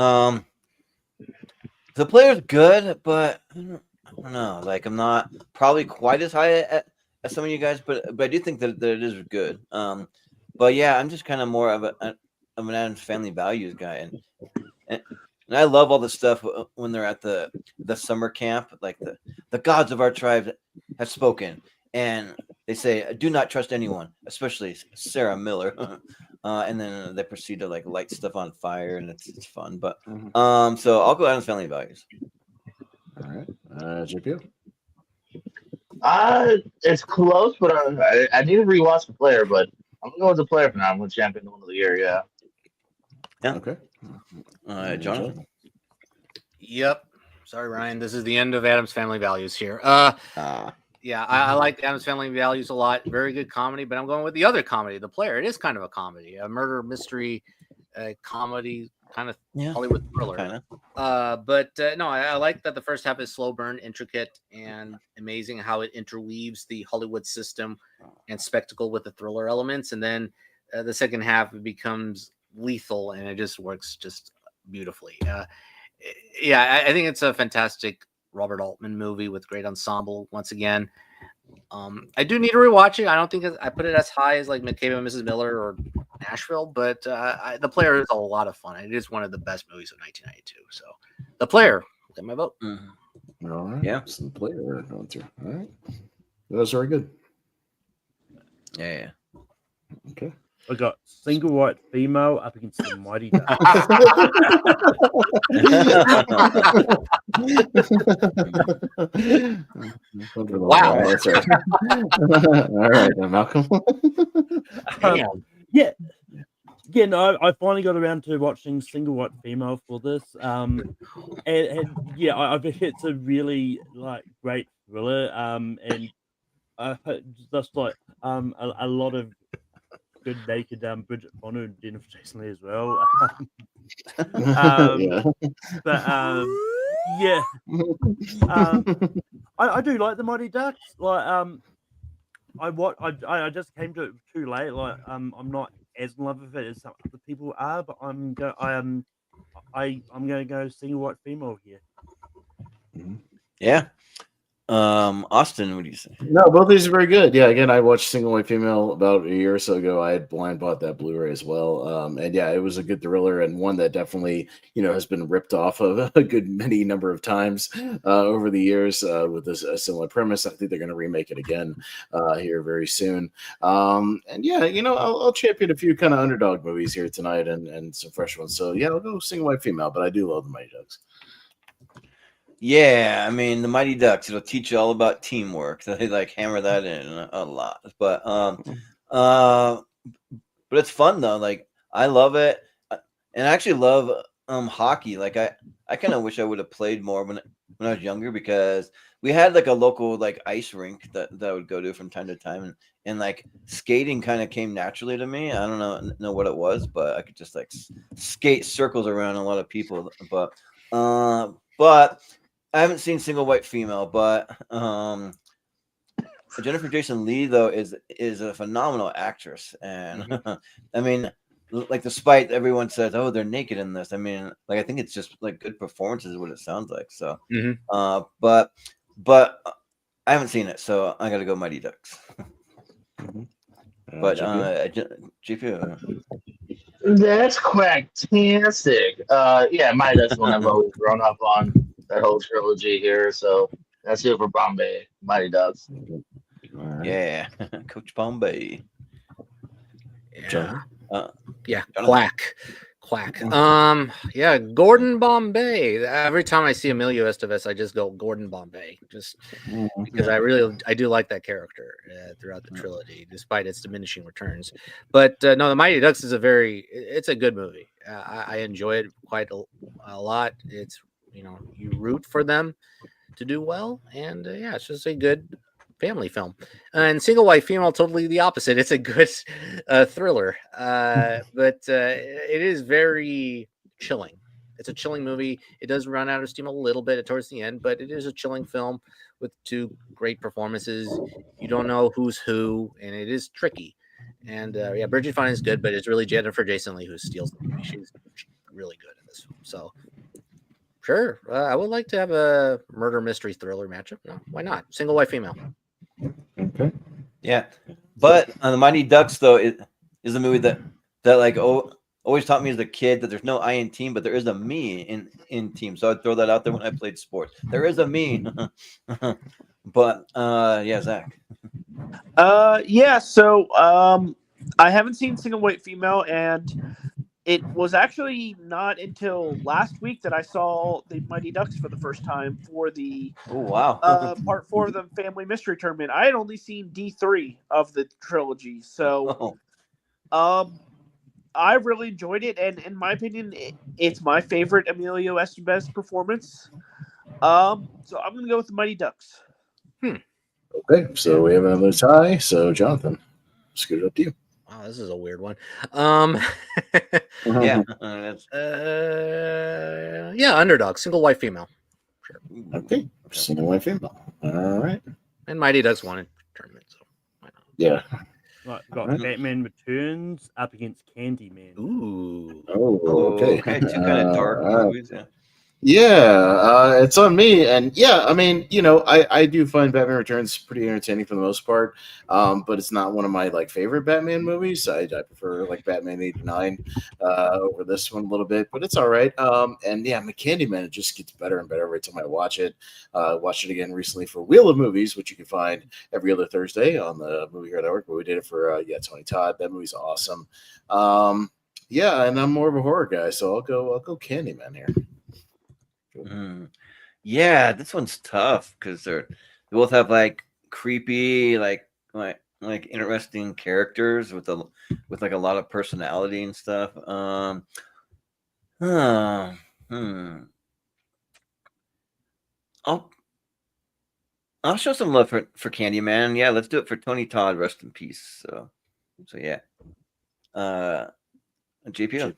The Player's good, but I don't know. Like I'm not probably quite as high as some of you guys, but I do think that it is good. But yeah, I'm just kind of more of an Addams Family Values guy, and I love all the stuff when they're at the summer camp, like the gods of our tribe have spoken, and they say, "Do not trust anyone, especially Sarah Miller." And then they proceed to like light stuff on fire, and it's fun. But so I'll go Addams Family Values. All right, JPO. It's close, but I need to rewatch The Player, but I'm gonna go with The Player for now. I'm gonna champion the one of the year. Yeah. Okay. Jonathan. Yep. Sorry, Ryan. This is the end of Addams Family Values here. Yeah, I like Addams Family Values a lot. Very good comedy, but I'm going with the other comedy, The Player. It is kind of a comedy, a murder mystery comedy, kind of Hollywood thriller. Kinda. No, I like that the first half is slow burn, intricate, and amazing how it interweaves the Hollywood system and spectacle with the thriller elements. And then the second half it becomes lethal, and it just works just beautifully. I think it's a fantastic Robert Altman movie with great ensemble once again. I do need to rewatch it. I don't think I put it as high as like McCabe and Mrs. Miller or Nashville, but The Player is a lot of fun. It is one of the best movies of 1992. So The Player, get my vote. Mm-hmm. All right. Yeah. So The Player going through. All right. That was very good. Yeah. Okay. I got Single White Female up against the Mighty Ducks. Wow. That's right. All right, Malcolm. I finally got around to watching Single White Female for this. And I think it's a really great thriller. And just like a lot of good naked Bridget Fonda and Jennifer Jason Leigh as well. I do like the Mighty Ducks. I just came to it too late. I'm not as in love with it as some other people are, but I'm going to go Single White Female here. Yeah. Austin, what do you say? No, both of these are very good. Yeah, again, I watched Single White Female about a year or so ago. I had blind bought that Blu-ray as well. And yeah, it was a good thriller and one that definitely, has been ripped off of a good many number of times over the years with a similar premise. I think they're going to remake it again here very soon. And yeah, I'll champion a few kind of underdog movies here tonight and some fresh ones. So yeah, I'll go Single White Female, but I do love the Mighty Ducks. Yeah, I mean the Mighty Ducks. It'll teach you all about teamwork. They hammer that in a lot. But it's fun though. Like I love it, and I actually love hockey. Like I kind of wish I would have played more when I was younger because we had like a local ice rink that I would go to from time to time, and like skating kind of came naturally to me. I don't know what it was, but I could just skate circles around a lot of people. But I haven't seen Single White Female, but Jennifer Jason Leigh though is a phenomenal actress, and I mean, despite everyone says, "Oh, they're naked in this," I mean, I think it's just good performances is what it sounds like. So, but I haven't seen it, so I got to go Mighty Ducks. But GPU. That's quacktastic. Mighty Ducks one I've always grown up on. That whole trilogy here, so that's it for Bombay, Mighty Ducks. right. Yeah, Coach Bombay. Yeah. Yeah, Jonathan. Quack. Yeah, Gordon Bombay. Every time I see Emilio Estevez, I just go Gordon Bombay, just because I do like that character throughout the trilogy, despite its diminishing returns. But no, the Mighty Ducks is it's a good movie. I enjoy it quite a lot. It's you root for them to do well, and yeah, it's just a good family film. And Single White Female, totally the opposite. It's a good thriller, but it is very chilling. It's a chilling movie. It does run out of steam a little bit towards the end, but it is a chilling film with two great performances. You don't know who's who, and it is tricky. And yeah, Bridget Fonda is good, but it's really Jennifer Jason Leigh who steals the movie. She's really good in this film. So sure, I would like to have a murder mystery thriller matchup. No, why not? Single White Female. Okay. Yeah, but the Mighty Ducks though is a movie that like always taught me as a kid that there's no I in team, but there is a me in team. So I'd throw that out there when I played sports. There is a me. But yeah, Zach. Yeah. So I haven't seen Single White Female, and it was actually not until last week that I saw the Mighty Ducks for the first time for the part 4 of the Family Mystery Tournament. I had only seen D3 of the trilogy, so I really enjoyed it, and in my opinion, it's my favorite Emilio Estevez performance. So I'm gonna go with the Mighty Ducks. Okay, so we have another tie. So Jonathan, scoot it up to you. Wow, this is a weird one. Yeah. Yeah, Underdog, Single White Female. Sure. Okay, Single White Female. All right. And Mighty Ducks won in tournament, so why not? Yeah. Right, got Batman Returns up against Candyman. Ooh. Oh, okay. Two kind of dark movies. Yeah. Yeah, it's on me, and yeah, I mean, I do find Batman Returns pretty entertaining for the most part, but it's not one of my favorite Batman movies. I prefer Batman '89 over this one a little bit, but it's all right. And yeah, Candyman, it just gets better and better every time I watch it. Watched it again recently for Wheel of Movies, which you can find every other Thursday on the Movie Hero Network. But we did it for Tony Todd. That movie's awesome. Yeah, and I'm more of a horror guy, so I'll go Candyman here. Yeah, this one's tough because they both have creepy, interesting characters with a lot of personality and stuff. I'll show some love for Candyman. Yeah, let's do it for Tony Todd. Rest in peace. So yeah. JP.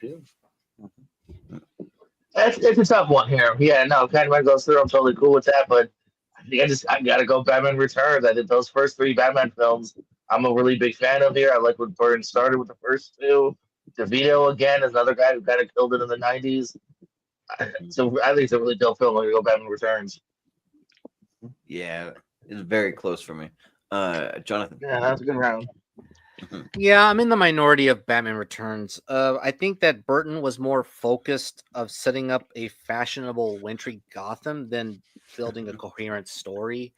It's a tough one here. Yeah, no, Candyman goes through. I'm totally cool with that, but I think I gotta go Batman Returns. I did those first 3 Batman films. I'm a really big fan of here. I like when Burton started with the first 2. DeVito again is another guy who kind of killed it in the '90s. So I think it's a really dope film. I'm gonna go Batman Returns. Yeah, it's very close for me. Jonathan. Yeah, that's a good round. Yeah, I'm in the minority of Batman Returns. I think that Burton was more focused of setting up a fashionable wintry Gotham than building a coherent story.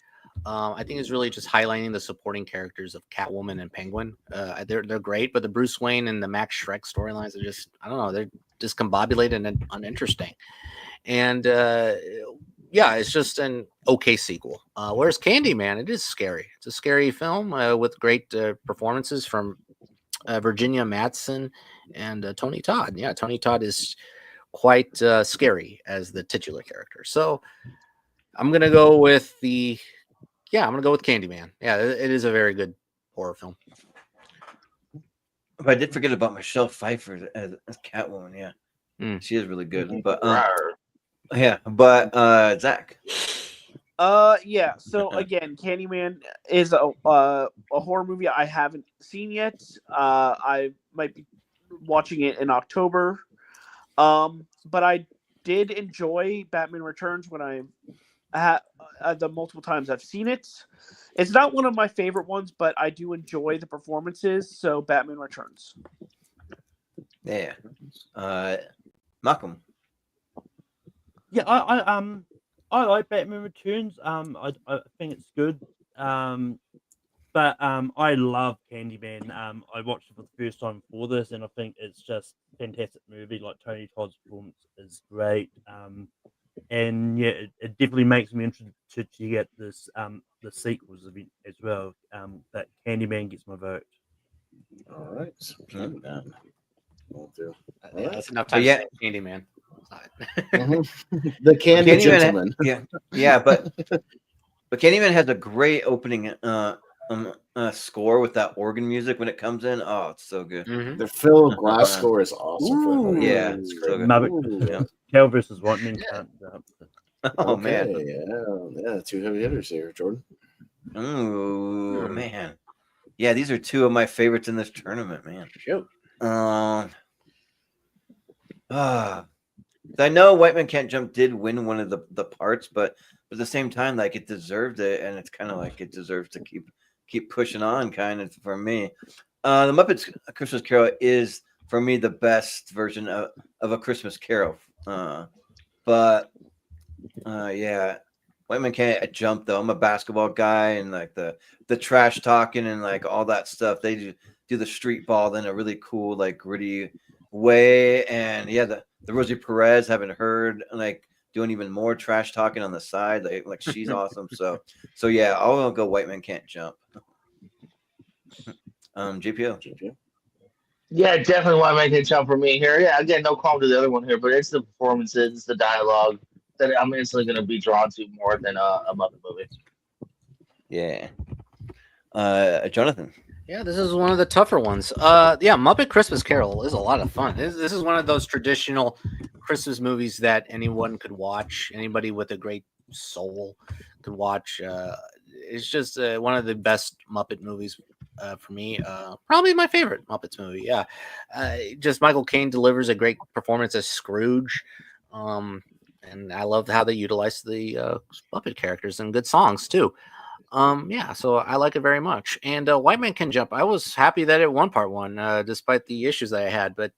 I think it's really just highlighting the supporting characters of Catwoman and Penguin. They're great, but the Bruce Wayne and the Max Schreck storylines are just, I don't know, they're discombobulated and uninteresting. And yeah, it's just an okay sequel. Whereas Candyman, it is scary. It's a scary film with great performances from Virginia Madsen and Tony Todd. Yeah, Tony Todd is quite scary as the titular character. So I'm gonna go with Candyman. Yeah, it is a very good horror film. But I did forget about Michelle Pfeiffer as Catwoman. Yeah, she is really good. But Zach. Yeah. So again, Candyman is a horror movie I haven't seen yet. I might be watching it in October. But I did enjoy Batman Returns when I had the multiple times I've seen it. It's not one of my favorite ones, but I do enjoy the performances. So Batman Returns. Yeah. Malcolm. Yeah, I like Batman Returns. I think it's good. But I love Candyman. I watched it for the first time for this, and I think it's just a fantastic movie. Like Tony Todd's performance is great. And yeah, it definitely makes me interested to get this the sequels as well. But Candyman gets my vote. All right, so Candyman. Will do. All Yeah, right. that's enough time yeah. to say Candyman. The Candy Candyman, Gentleman. but Candyman has a great opening score with that organ music when it comes in. Oh, it's so good. The Phil Glass score is awesome. For that movie. Yeah, It's so great. good. Muppet Cal versus White Man can't jump. Oh Okay, man, yeah, two heavy hitters here, Jordan. Ooh, man. Yeah, these are two of my favorites in this tournament, man. Shoot. I know White Man Can't Jump did win one of the parts, but at the same time, like it deserved it, and it's kind of like it deserves to keep pushing on, kind of for me. The Muppets Christmas Carol is for me the best version of a Christmas Carol. But yeah, White Man Can't Jump though. I'm a basketball guy, and like the trash talking and like all that stuff. They do the street ball in a really cool, like gritty way, and yeah, the Rosie Perez, haven't heard, like doing even more trash talking on the side, like she's awesome. So yeah, I'll go White Man Can't Jump. JPO. Yeah, definitely White Man Can't Jump for me here. Yeah, again, no call to the other one here, but it's the performances, it's the dialogue that I'm instantly going to be drawn to more than a Muppet movie. Yeah. Jonathan. Yeah, this is one of the tougher ones. Yeah, Muppet Christmas Carol is a lot of fun. This is one of those traditional Christmas movies that anyone could watch. Anybody with a great soul could watch. It's just one of the best Muppet movies for me. Probably my favorite Muppets movie. Yeah, just Michael Caine delivers a great performance as Scrooge. And I love how they utilize the Muppet characters and good songs too. Yeah, so I like it very much. And White Man Can Jump, I was happy that it won part one, despite the issues that I had, but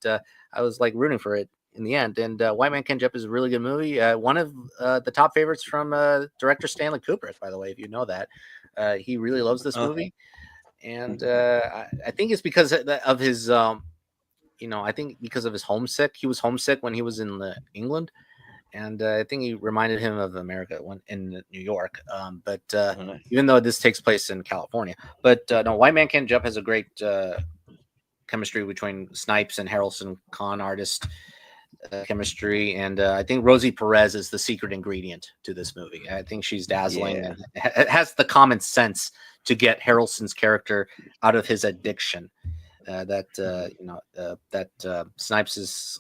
I was like rooting for it in the end. And White Man Can Jump is a really good movie. One of the top favorites from director Stanley Kubrick, by the way, if you know that. He really loves this movie. And I think it's because of his, I think because of his homesick. He was homesick when he was in England. And I think he reminded him of America when in New York. But even though this takes place in California, but no, White Man Can't Jump has a great chemistry between Snipes and Harrelson, con artist chemistry, and I think Rosie Perez is the secret ingredient to this movie. I think she's dazzling and has the common sense to get Harrelson's character out of his addiction. That Snipes is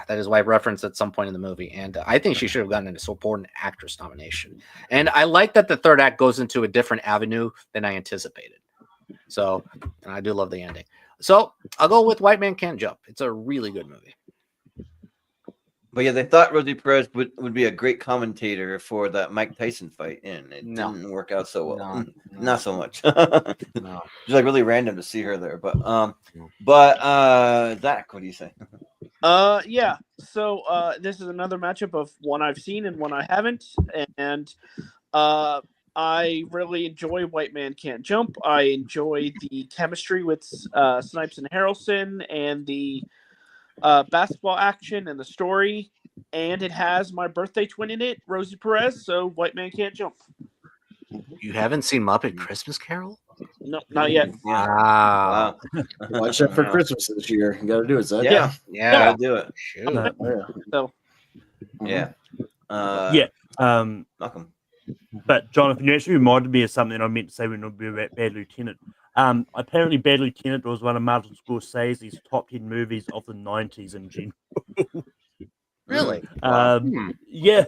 that is why I referenced at some point in the movie, and I think she should have gotten a supporting actress nomination. And I like that the third act goes into a different avenue than I anticipated. So, and I do love the ending. So I'll go with White Man Can't Jump. It's a really good movie. But yeah, they thought Rosie Perez would be a great commentator for that Mike Tyson fight, and it didn't work out so well. Not so much. No. It's like really random to see her there. But Zach, what do you say? Yeah. So this is another matchup of one I've seen and one I haven't, and I really enjoy White Man Can't Jump. I enjoy the chemistry with Snipes and Harrelson, and the basketball action and the story, and it has my birthday twin in it, Rosie Perez. So White Man Can't Jump. You haven't seen Muppet Christmas Carol? No, not yet. Wow. Watch that for Christmas this year. You got to do it, Zach. Yeah, gotta do it. So, Malcolm. But Jonathan, you actually reminded me of something I meant to say when we were at Bad Lieutenant. Apparently, Bad Lieutenant was one of Martin Scorsese's top 10 movies of the 90s in general. Really? Yeah.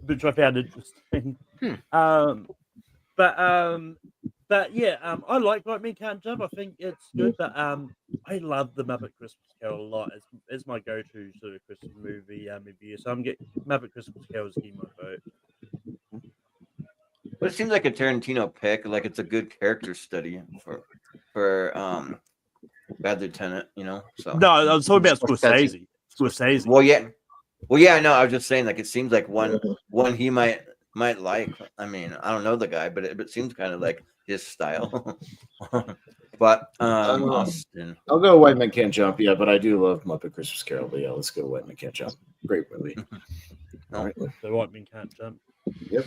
Which I found interesting. But yeah, I like White Man Can't Jump. I think it's good, but I love the Muppet Christmas Carol a lot. It's my go-to sort of Christmas movie every year. So I'm getting Muppet Christmas Carol is getting my vote. But it seems like a Tarantino pick. Like it's a good character study for Bad Lieutenant. So no, I was talking about Scorsese. Well, yeah, I know. I was just saying, like it seems like one he might might like. I mean, I don't know the guy, but it seems kind of like his style. But Austin, I'll go White Man Can't Jump. Yeah, but I do love Muppet Christmas Carol. But yeah, let's go White Man Can't Jump. Great movie. No. All right. The White Man Can't Jump. Yep.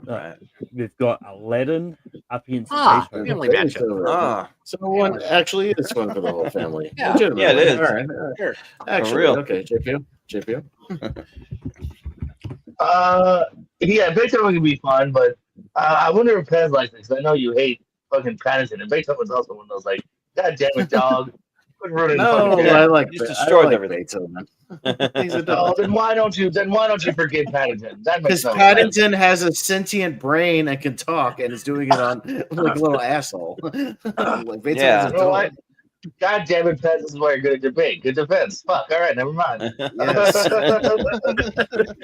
Right. We've got Aladdin up against family Okay, matchup. so one actually is fun for the whole family. Yeah. Legitimately. Yeah, it is. All right. Sure. Actually, real. okay, JPO. Yeah, Beethoven can be fun, but I wonder if Pez likes it, because I know you hate fucking Paddington, and Beethoven's also one of those, like, God damn it, dog. Quit ruining fucking No, Jack. I like Just destroyed everything. Beethoven. He's a Oh, dog. then why don't you forgive Paddington? That makes Because no sense. Paddington has a sentient brain and can talk and is doing it on like a little asshole. Like Beethoven's Yeah. a You know what? dog. God damn it, Pez, this is why you're good at debate. Good defense. Fuck, all right, never mind. Yes. You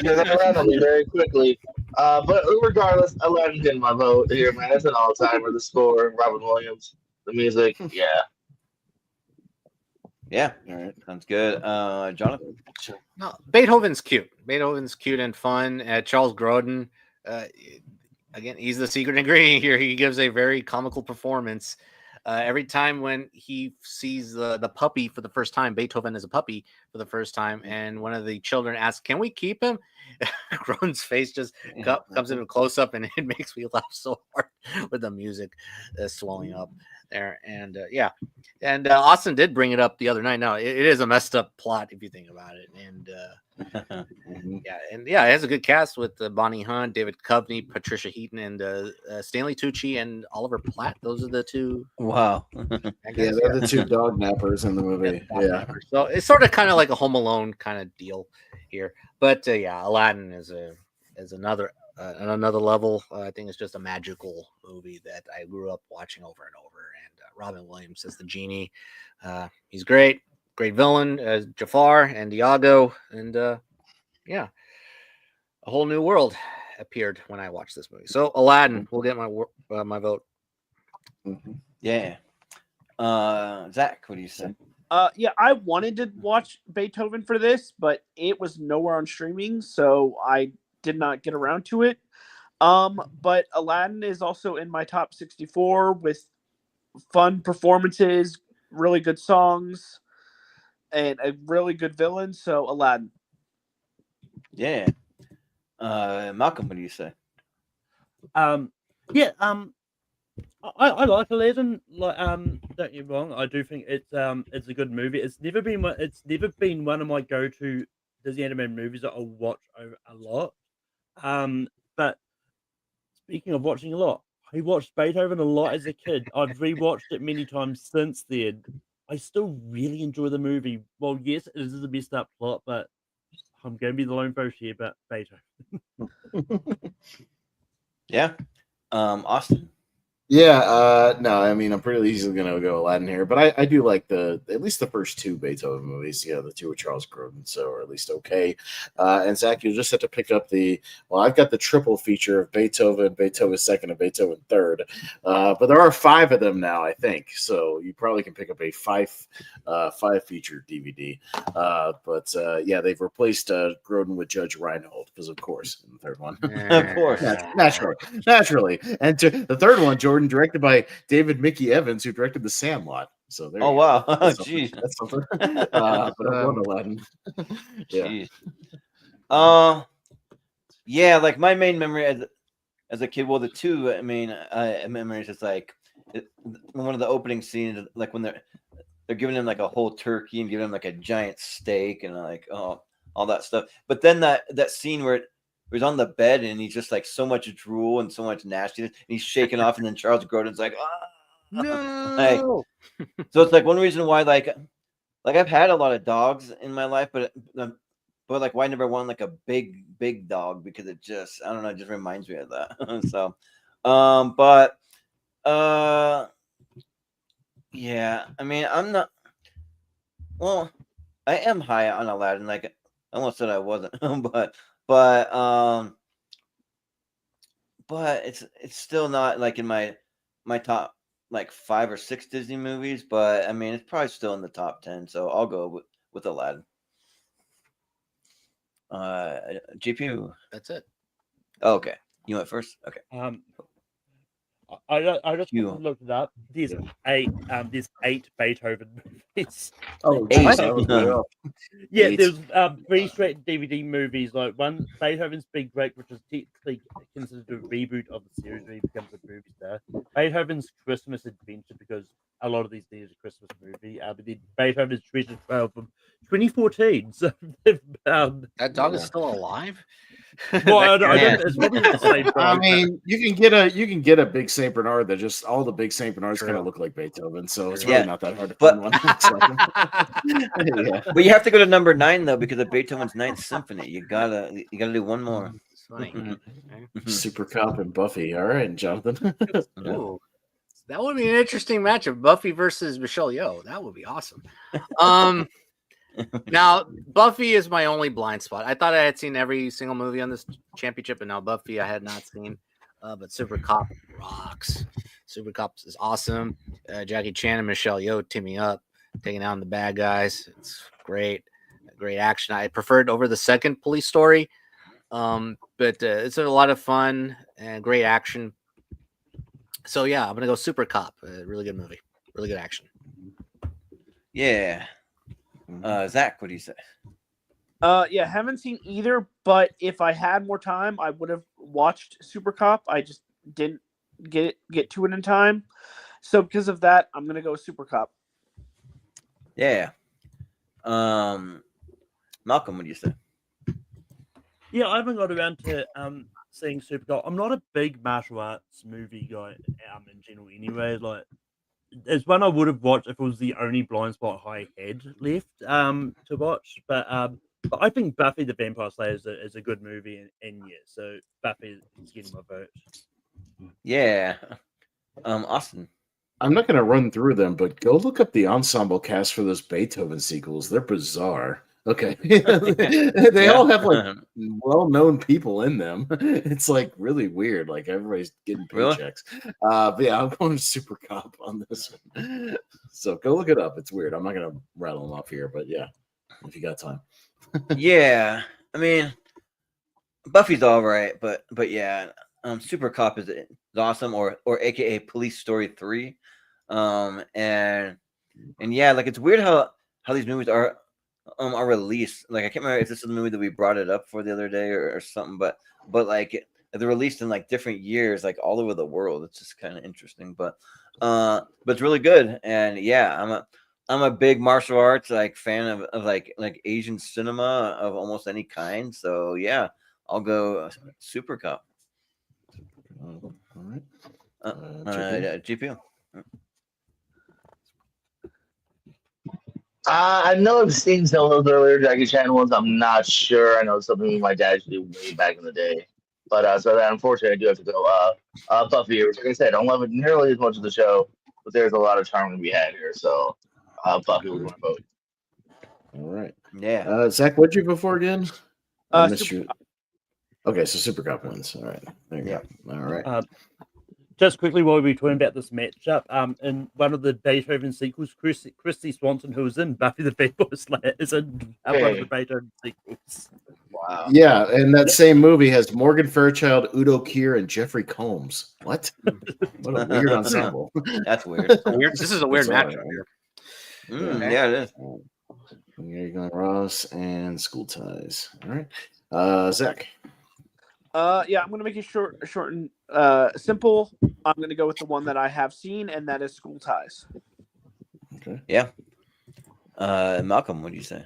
got around on me very quickly. But regardless, Aladdin's getting my vote here, man. It's an all-timer. The score, Robin Williams, the music, yeah. Yeah. All right. Sounds good. Jonathan. No, Beethoven's cute. Beethoven's cute and fun. Charles Grodin, again, he's the secret ingredient here. He gives a very comical performance. Every time when he sees the puppy for the first time, Beethoven is a puppy for the first time, and one of the children asks, "Can we keep him?" Grodin's face just comes into close up, and it makes me laugh so hard with the music swelling up there. And and Austin did bring it up the other night. Now it is a messed up plot if you think about it, and it has a good cast with Bonnie Hunt, David Duchovny, Patricia Heaton, and Stanley Tucci and Oliver Platt. Those are the two. Wow. Yeah, they're the two dog nappers in the movie. Yeah. So it's sort of kind of like a Home Alone kind of deal here. But Aladdin is another on another level. I think it's just a magical movie that I grew up watching over and over. And Robin Williams as the genie. He's great. Great villain as Jafar and Iago. And a whole new world appeared when I watched this movie. So Aladdin will get my vote. Yeah. Zach, what do you say? I wanted to watch Beethoven for this, but it was nowhere on streaming, so I did not get around to it. But Aladdin is also in my top 64 with fun performances, really good songs, and a really good villain. So Aladdin. Yeah. Malcolm, what do you say? I like Aladdin. Like, don't get me wrong, I do think it's a good movie. It's never been one of my go-to Disney animated movies that I'll watch over a lot. But speaking of watching a lot, I watched Beethoven a lot as a kid. I've rewatched it many times since then. I still really enjoy the movie. Well, yes, it is a messed up plot, but I'm going to be the lone vote here. But Beethoven. Yeah. Austin. Yeah, no, I mean, I'm pretty easily going to go Aladdin here, but I do like at least the first two Beethoven movies, the two with Charles Grodin, so are at least okay. And Zach, you'll just have to pick up I've got the triple feature of Beethoven second, and Beethoven third, but there are 5 of them now, I think, so you probably can pick up a 5 feature DVD. But they've replaced Grodin with Judge Reinhold, because of course, in the third one. Of course. Naturally. And the third one, Jordan, directed by David Mickey Evans, who directed The Sandlot. So there. Wow! Oh, geez, that's something. But I won Aladdin. Like my main memory as a kid. Well, the two memories is like one of the opening scenes, like when they're giving him like a whole turkey and giving him like a giant steak and like all that stuff. But then that scene where he's on the bed and he's just like so much drool and so much nastiness, and he's shaking off, and then Charles Grodin's like, no. So it's like one reason why like I've had a lot of dogs in my life, but like why I never want like a big dog, because it just, I don't know, it just reminds me of that. So, I mean, I'm not. Well, I am high on Aladdin. Like I almost said I wasn't, but it's still not like in my top like 5 or 6 Disney movies. But I mean, it's probably still in the top 10. So I'll go with Aladdin. GPU. That's it. Oh, okay. You went first. Okay. I just You. looked it up. There's eight Beethoven movies. Oh, Eight. geez, I was way off. Yeah, Eight. there's 3 straight DVD movies. Like one, Beethoven's Big Break, which is technically considered a reboot of the series where he becomes a movie star. Beethoven's Christmas Adventure, because a lot of these things are a Christmas movie. But then Beethoven's Treasure Trove from 2014. So That dog is still alive. well, I don't, it's probably the same dog. I mean, you can get a big Saint Bernard that just all the big Saint Bernards kind of look like Beethoven, so it's really not that hard to find one. Yeah. But you have to go to number 9 though, because of Beethoven's Ninth Symphony. You gotta do one more. It's funny. Super Cop and Buffy. All right, Jonathan. Ooh, that would be an interesting matchup. Buffy versus Michelle Yeoh. That would be awesome. Now, Buffy is my only blind spot. I thought I had seen every single movie on this championship, and now Buffy I had not seen. But Super Cop rocks. Super Cop is awesome. Jackie Chan and Michelle Yeoh teaming up, taking down the bad guys. It's great. Great action. I preferred over the second Police Story. But it's a lot of fun and great action. So, yeah, I'm going to go Super Cop. Really good movie. Really good action. Yeah. Zach, what do you say? Yeah, haven't seen either, but if I had more time, I would have watched Super Cop. I just didn't get to it in time. So because of that, I'm gonna go Super Cop. Yeah. Malcolm, what do you say? Yeah, I haven't got around to seeing Super Cop. I'm not a big martial arts movie guy in general anyway. Like, it's one I would have watched if it was the only blind spot I had left to watch. But I think Buffy the Vampire Slayer is a good movie, and yeah, so Buffy is getting my vote. Yeah. Austin. I'm not going to run through them, but go look up the ensemble cast for those Beethoven sequels. They're bizarre. Okay. They all have like well-known people in them. It's like really weird. Like everybody's getting paychecks. But yeah, I'm going Super Cop on this one. So go look it up. It's weird. I'm not going to rattle them off here, but yeah, if you got time. Yeah. I mean, Buffy's all right, but yeah, Super Cop is awesome, or AKA Police Story 3. And yeah, like it's weird how these movies are released. Like I can't remember if this is the movie that we brought it up for the other day or something, but like they're released in like different years, like all over the world. It's just kind of interesting, but it's really good. And yeah, I'm a big martial arts like fan of like Asian cinema of almost any kind. So yeah, I'll go Super Cop. All right. GPU. I know I've seen some of those earlier Jackie Chan ones. I'm not sure. I know something my dad used to do way back in the day. But so that unfortunately I do have to go Buffy, which like I said, I don't love it nearly as much of the show, but there's a lot of charm to be had here. So Buffy was my vote. All right. Yeah. Zach, what'd you go for again? I missed Super you. Okay, so Super Cop wins. All right. There you go. All right. Just quickly while we were talking about this matchup, in one of the Beethoven sequels, Christy Swanson, who was in Buffy the Vampire Slayer, is in one of the Beethoven sequels. Wow. Yeah, and that same movie has Morgan Fairchild, Udo Kier, and Jeffrey Combs. What? What a weird ensemble. That's weird. This is a weird matchup here. Yeah, it is. You're going Ross and School Ties. All right. Zach. Yeah, I'm gonna make it short and simple. I'm gonna go with the one that I have seen, and that is School Ties. Okay. Yeah. Malcolm, what do you say?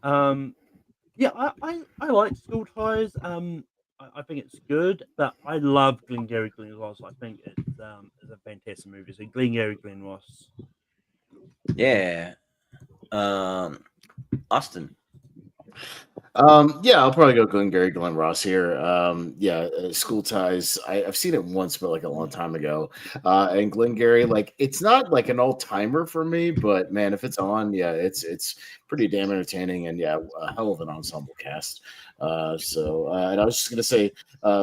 Yeah, I like School Ties. I think it's good, but I love Glengarry Glen Ross. I think it's a fantastic movie. So Glengarry Glen Ross. Yeah. Austin. Yeah, I'll probably go Glengarry Glen Ross here. School Ties. I've seen it once, but like a long time ago. And Glengarry, like it's not like an all timer for me, but man, if it's on, yeah, it's pretty damn entertaining, and yeah, a hell of an ensemble cast. And I was just gonna say,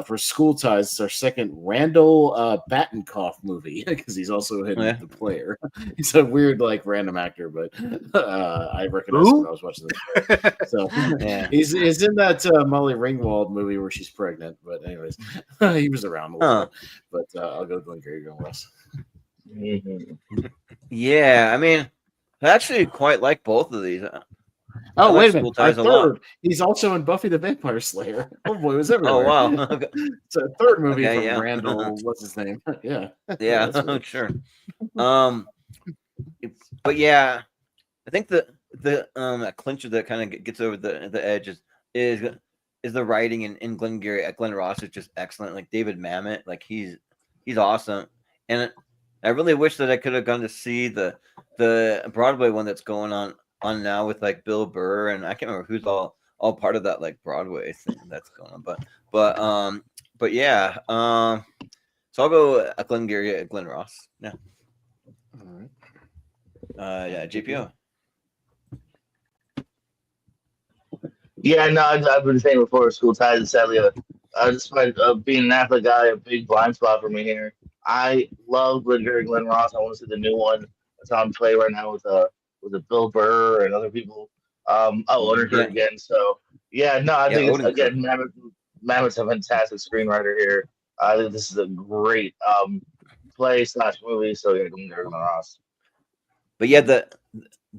for School Ties, it's our second Randall Battenkoff movie because he's also the player. He's a weird, like, random actor, but I recognized him when I was watching this. So he's in that Molly Ringwald movie where she's pregnant. But anyways, he was around a little bit. But I'll go Glengarry going Wes. Yeah, I mean, I actually quite like both of these. Oh, wait a minute. Our third, he's also in Buffy the Vampire Slayer. Oh, boy, it was everywhere. Oh, wow. It's a third movie from Randall. What's his name? Yeah. Yeah, sure. But yeah, I think the clincher that kind of gets over the edge is the writing in Glengarry at Glenn Ross is just excellent. Like David Mamet, like he's awesome. And I really wish that I could have gone to see the Broadway one that's going on now with like Bill Burr, and I can't remember who's all part of that like Broadway thing that's going on. But yeah. So I'll go at Glengarry at Glenn Ross. Yeah. All right. Yeah, JPO. Yeah, no, I've been saying before, School Ties, and sadly, despite being an Affleck guy, a big blind spot for me here. I love Glengarry Glenn Ross. I want to see the new one that's on play right now with Bill Burr and other people. Odenkirk again. So yeah, no, I think it's, again, Mamet's a fantastic screenwriter here. I think this is a great play/movie. So yeah, Glengarry Glenn Ross. But yeah, the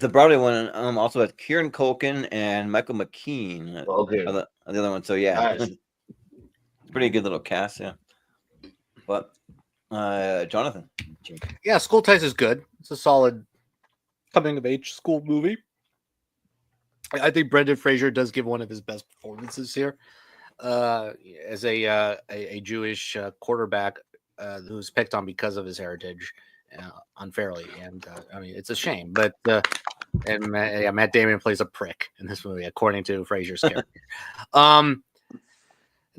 Broadway one also has Kieran Culkin and Michael McKean. The other one. So yeah, nice. Pretty good little cast. Yeah. But Jonathan. Yeah, School Ties is good. It's a solid coming of age school movie. I think Brendan Fraser does give one of his best performances here, as a Jewish quarterback who's picked on because of his heritage unfairly, and I mean it's a shame. But Matt Damon plays a prick in this movie, according to Fraser's character.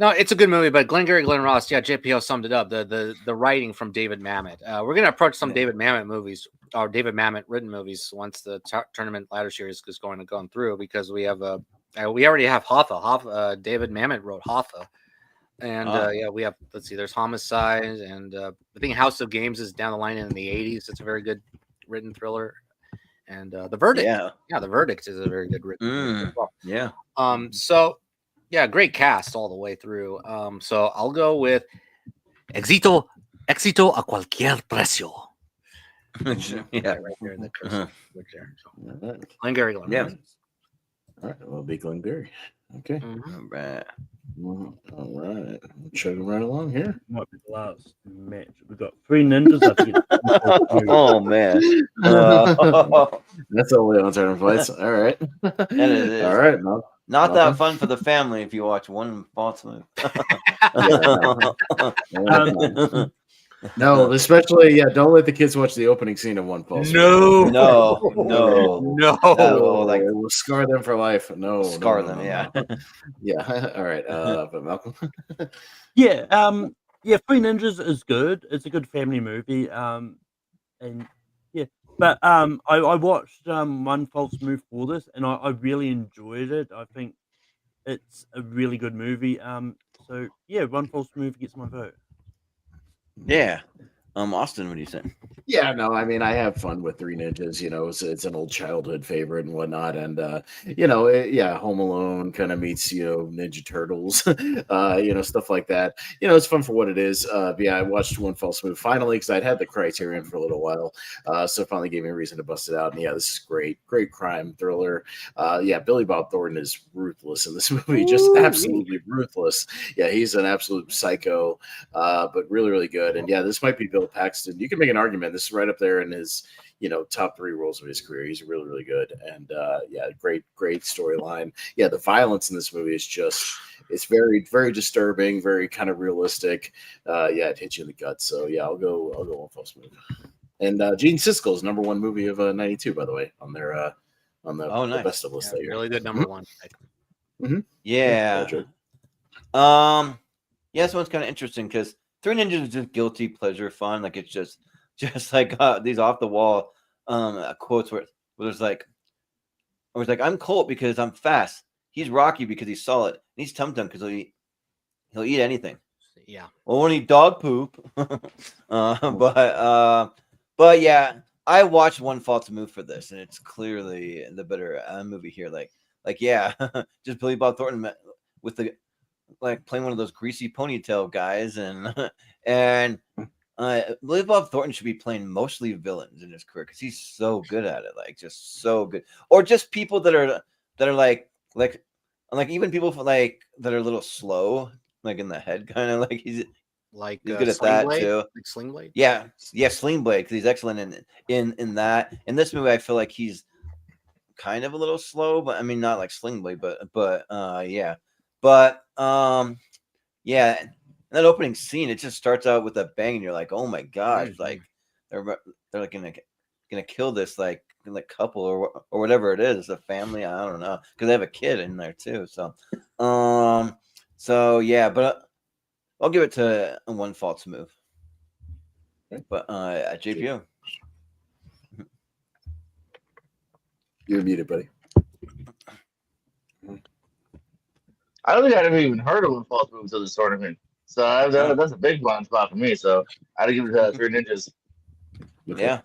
No, it's a good movie, but Glengarry Glenn Ross, yeah, JPO summed it up. The writing from David Mamet. We're gonna approach some David Mamet movies or David Mamet written movies once the tournament ladder series is going through, because we have we already have Hoffa. David Mamet wrote Hoffa, and yeah, we have, let's see, there's Homicide, and I think House of Games is down the line in the 80s. It's a very good written thriller, and The Verdict, yeah, The Verdict is a very good written movie as well. Yeah. So. Yeah, great cast all the way through. So I'll go with éxito a cualquier precio. Yeah, right there in the curse. Right there. So, Glengarry Glenn. Yeah. All right, well, be Glengarry. Okay. All right. All right. Chugging right along here. Might be the last match. We've got three ninjas. Oh man. That's all on turn fights. All right. And it is. All right. Not that fun for the family if you watch one false move. No, especially don't let the kids watch the opening scene of One False Move. No. Like it will scar them for life. No, scar them. Yeah. Yeah. All right. But Malcolm. Yeah. Three Ninjas is good. It's a good family movie. And yeah. But I watched One False Move for this, and I really enjoyed it. I think it's a really good movie. So yeah, One False Move gets my vote. Yeah. Austin, what do you say? Yeah, no, I mean, I have fun with Three Ninjas. You know, it's an old childhood favorite and whatnot. And, Home Alone kind of meets, Ninja Turtles, stuff like that. It's fun for what it is. I watched One False Move finally because I'd had the Criterion for a little while. So it finally gave me a reason to bust it out. And yeah, this is great. Great crime thriller. Billy Bob Thornton is ruthless in this movie. Just absolutely ruthless. Yeah, he's an absolute psycho, but really, really good. And yeah, this might be Bill Paxton. You can make an argument. This is right up there in his, top 3 roles of his career. He's really, really good. And great storyline. Yeah, the violence in this movie is it's very, very disturbing, very kind of realistic. It hits you in the gut. So yeah, I'll go One False Move. And Gene Siskel's number 1 movie of '92, by the way, on their the best of list that year. Really good number 1. Mm-hmm. Yeah. This one's kind of interesting because Three Ninjas is just guilty pleasure fun. Like it's just like these off the wall quotes where there's like, I was like, I'm Colt because I'm fast. He's Rocky because he's solid. And he's Tum Tum because he'll eat anything. Yeah. Well, won't eat dog poop. But yeah, I watched One False Move for this, and it's clearly the better movie here. Like yeah, just Billy Bob Thornton with the playing one of those greasy ponytail guys, and Billy Bob Thornton should be playing mostly villains in his career because he's so good at it, like just so good, or just people that are like even people that are a little slow, like in the head, kind of like he's good at that Blade? too. Like Sling Blade? Yeah, Sling Blade, because he's excellent in that. In this movie, I feel like he's kind of a little slow, but I mean not like Sling Blade, but yeah. But yeah, that opening scene, it just starts out with a bang, and you're like, oh my gosh, like they're like gonna kill this like couple or whatever it is, a family, I don't know, because they have a kid in there too. So yeah, but I'll give it to One False Move. But JPO, you're muted, buddy. I don't think I'd ever even heard of One False Move until this tournament. So that's a big blind spot for me. So I'd give it to Three Ninjas. Yeah.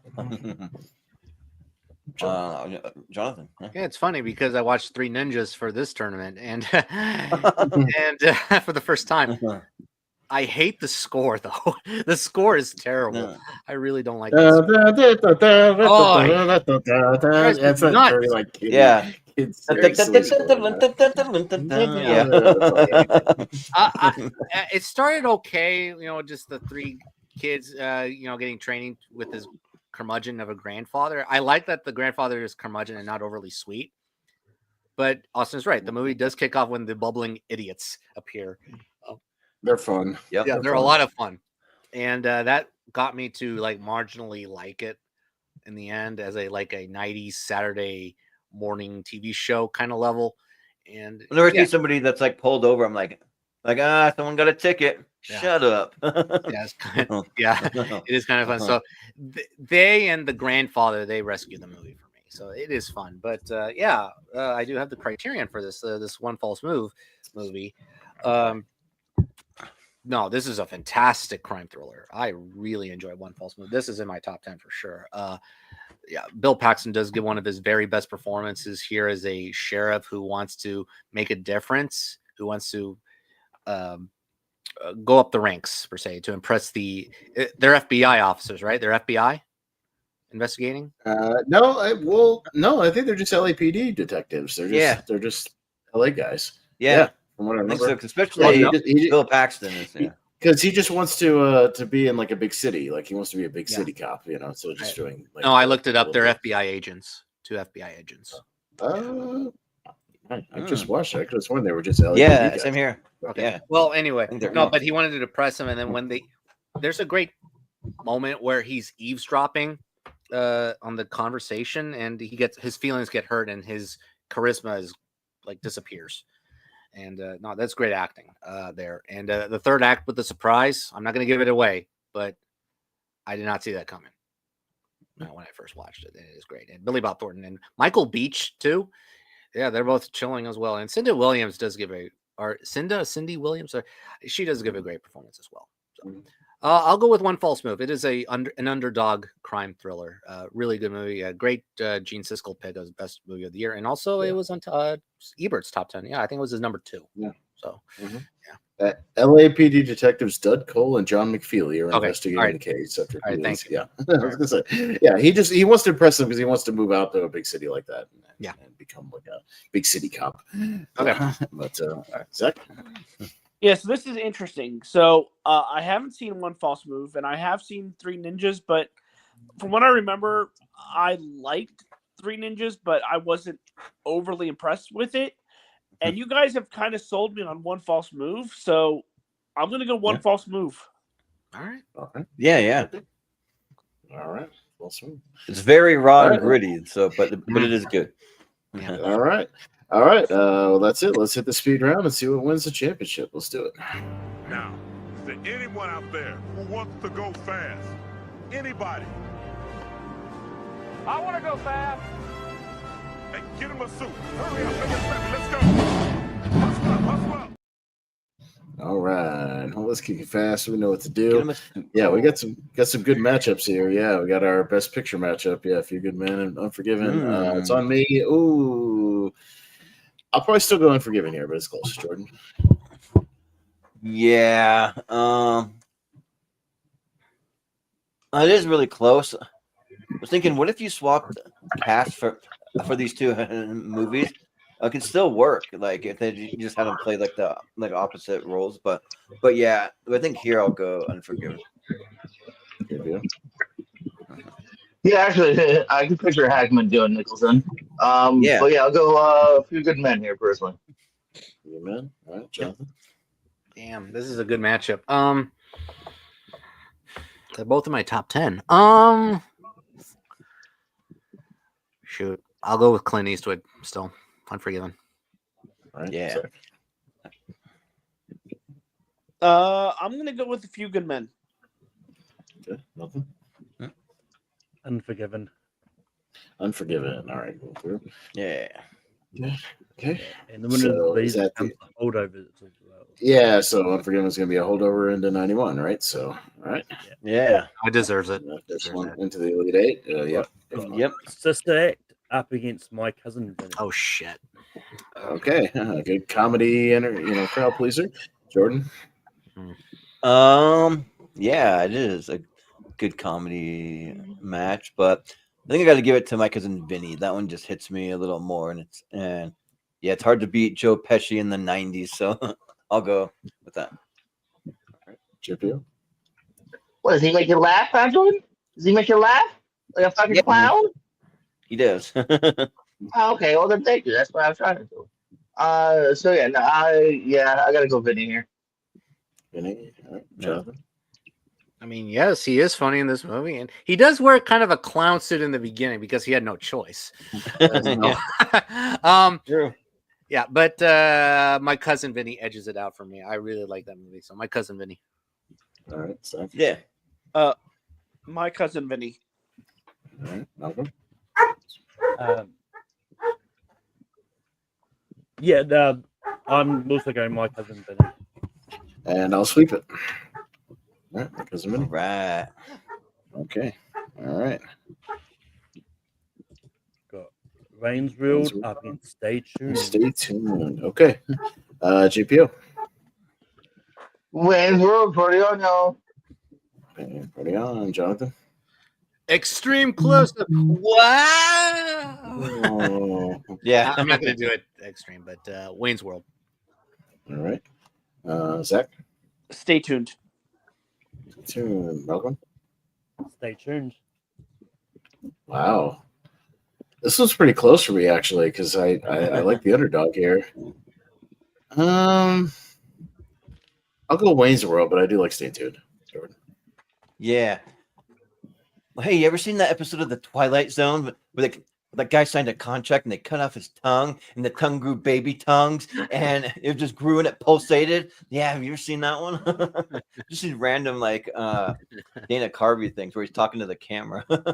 Jonathan. Yeah, it's funny because I watched Three Ninjas for this tournament, and for the first time. I hate the score though. The score is terrible. I really don't like it. It's not very like kids. Yeah. It's it started okay, just the three kids, getting training with his curmudgeon of a grandfather. I like that the grandfather is curmudgeon and not overly sweet. But Austin's right. The movie does kick off when the bubbling idiots appear. They're fun. Yep. Yeah, they're a lot of fun. And that got me to marginally like it in the end as a 90s Saturday morning TV show kind of level. And whenever I see somebody that's pulled over, I'm like someone got a ticket. Yeah. Shut up. It is kind of fun. So they and the grandfather, they rescue the movie for me. So it is fun. But I do have the criterion for this One False Move movie. No, this is a fantastic crime thriller. I really enjoy One False Move. This is in my top 10 for sure. Bill Paxton does give one of his very best performances here as a sheriff who wants to make a difference, who wants to go up the ranks, per se, to impress they're FBI officers, right? They're FBI investigating? No, I think they're just LAPD detectives. They're just LA guys. Yeah. From what I remember. So, especially Bill Paxton is, because he just wants to be in a big city, he wants to be a big city cop, so just doing. I looked it up. They're FBI agents, 2 FBI agents. I just watched it. I could have sworn they were just LAPD guys. Same here. Okay. Yeah. Well, anyway, but he wanted to depress him, and then when there's a great moment where he's eavesdropping on the conversation, and his feelings get hurt, and his charisma is disappears. And that's great acting there. And the third act with the surprise, I'm not going to give it away, but I did not see that coming when I first watched it. It is great. And Billy Bob Thornton and Michael Beach too. Yeah, they're both chilling as well. And Cindy Williams does give Cindy Williams, she does give a great performance as well. So I'll go with One False Move. It is an underdog crime thriller. Really good movie. Great Gene Siskel pick as best movie of the year. And also it was on Ebert's top 10. Yeah, I think it was his number 2. Yeah. So, LAPD detectives Dud Cole and John McFeely are investigating the case after. All right, thank you. Yeah, I was gonna say, he wants to impress them because he wants to move out to a big city like that. And become a big city cop. Okay, but Zach. Yeah, so this is interesting. So I haven't seen One False Move, and I have seen Three Ninjas, but from what I remember, I liked Three Ninjas, but I wasn't overly impressed with it. And you guys have kind of sold me on One False Move, so I'm going to go One False Move. All right. Yeah. All right. False Move. It's very raw and gritty, but it is good. Yeah. All right. Well, that's it. Let's hit the speed round and see what wins the championship. Let's do it. Now, is there anyone out there who wants to go fast? Anybody? I want to go fast. Hey, get him a suit. Hurry up, make it snappy. Let's go. Hustle up, hustle up. All right. Well, let's kick it fast. We know what to Get do. him a suit. Yeah, we got some good matchups here. Yeah, we got our best picture matchup. Yeah, A Few Good Men and Unforgiven. It's on me. Ooh, I'll probably still go Unforgiven here, but it's close, Jordan. Yeah. It is really close. I was thinking, what if you swapped cast for these two movies? It could still work, like if they just had them play like the opposite roles. But yeah, I think here I'll go Unforgiven. Yeah, actually, I can picture Hackman doing Nicholson. Yeah. But yeah, I'll go A Few Good Men here personally. Good men. All right, Jonathan. Damn, this is a good matchup. They're both in my top 10. Shoot, I'll go with Clint Eastwood. Still, Unforgiven. All right. Yeah. Sorry. I'm gonna go with A Few Good Men. Okay. Nothing. Unforgiven. Unforgiven. All right. Go through. Yeah. Yeah. Okay. And the winner So of these is that comes the- to holdovers as well. Yeah. So Unforgiven is going to be a holdover into 91, right? So, all right. Yeah. It deserves it. This one into the Elite Eight. Yep. Yep. Sister Act up against My Cousin Vinny. Oh shit. Okay. Good comedy and crowd pleaser. Jordan. Yeah, it is a good comedy match, but I think I got to give it to My Cousin Vinny. That one just hits me a little more, and it's hard to beat Joe Pesci in the '90s, so I'll go with that. JPO. What, does he make you laugh, Jordan? Does he make you laugh? Like a fucking clown? He does. Oh, okay, well then thank you. That's what I was trying to do. So yeah, no, I gotta go Vinny here. Vinny. All right. Jonathan. I mean, yes, he is funny in this movie, and he does wear kind of a clown suit in the beginning because he had no choice. True. Yeah, but My Cousin Vinny edges it out for me. I really like that movie, so My Cousin Vinny. All right. So. Yeah. My Cousin Vinny. All right. Malcolm. I'm also going My Cousin Vinny. And I'll sweep it. All right. My Cousin Vinny. Right. Okay. All right. Got Wayne's World up against Stay Tuned. Stay tuned. Okay. GPO. Wayne's World, party on, y'all. Okay, party on, Jonathan. Extreme close-up. Wow. Oh. Yeah. I'm not going to do it extreme, but Wayne's World. All right. Zach. Stay tuned. Malcolm. Stay tuned. Wow. This was pretty close for me, actually, because I like the underdog here. I'll go Wayne's World, but I do like Stay Tuned. Jordan. Yeah. Well, hey, you ever seen that episode of The Twilight Zone where that guy signed a contract and they cut off his tongue and the tongue grew baby tongues and it just grew and it pulsated? Yeah, have you ever seen that one? Just these random like Dana Carvey things where he's talking to the camera. but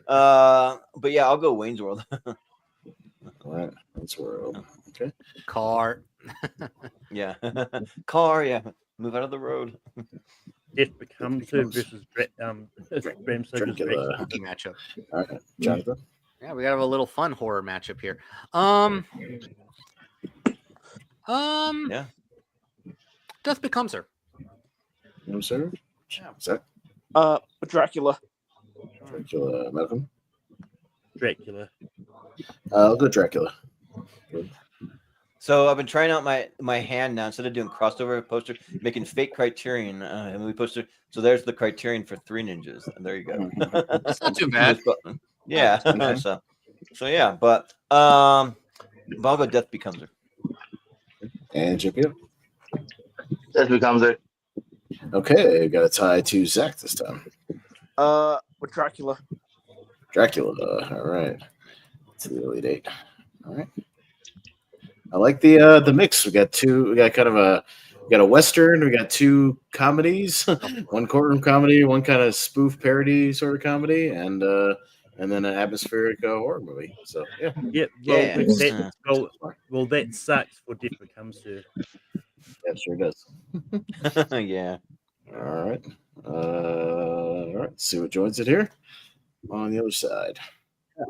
yeah, I'll go Wayne's World. All right, Wayne's World. Okay. Car. Yeah. Car, yeah. Move out of the road. Death Becomes Her versus Bram Stoker's Dracula. Hockey matchup. All right, Jonathan. Yeah, we gotta have a little fun horror matchup here. Yeah. Death Becomes Her. No, sir. Yeah. Zach. Dracula. Dracula. Malcolm. Dracula. I'll go Dracula. Good. So I've been trying out my hand now instead of doing crossover poster, making fake Criterion movie poster. So there's the Criterion for Three Ninjas. And there you go. That's not too bad. Yeah. Okay. So yeah, but I'll go Death Becomes Her. And JPO. Death Becomes Her. Okay, got a tie to Zach this time. With Dracula. Dracula. All right. To the Elite Eight. All right. I like the mix. We got a Western, we got two comedies, one courtroom comedy, one kind of spoof parody sort of comedy, and and then an atmospheric horror movie. So yeah, Yeah, Yeah. well, that sucks for Death Becomes Her. that sure does. Yeah. All right, all right. See what joins it here on the other side.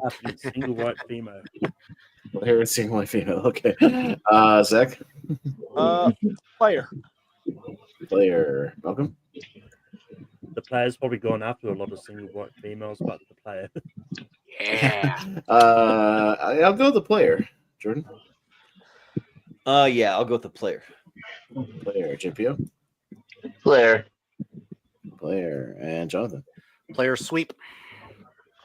Up against single white female. Well, here it's single white female. Okay, Zach, Player. player, welcome. The player's probably gone after a lot of single white females, but the player. Yeah. I'll go with the player, Jordan. Yeah, I'll go with the player. Player, JPO. Player. Player, and Jonathan. Player sweep.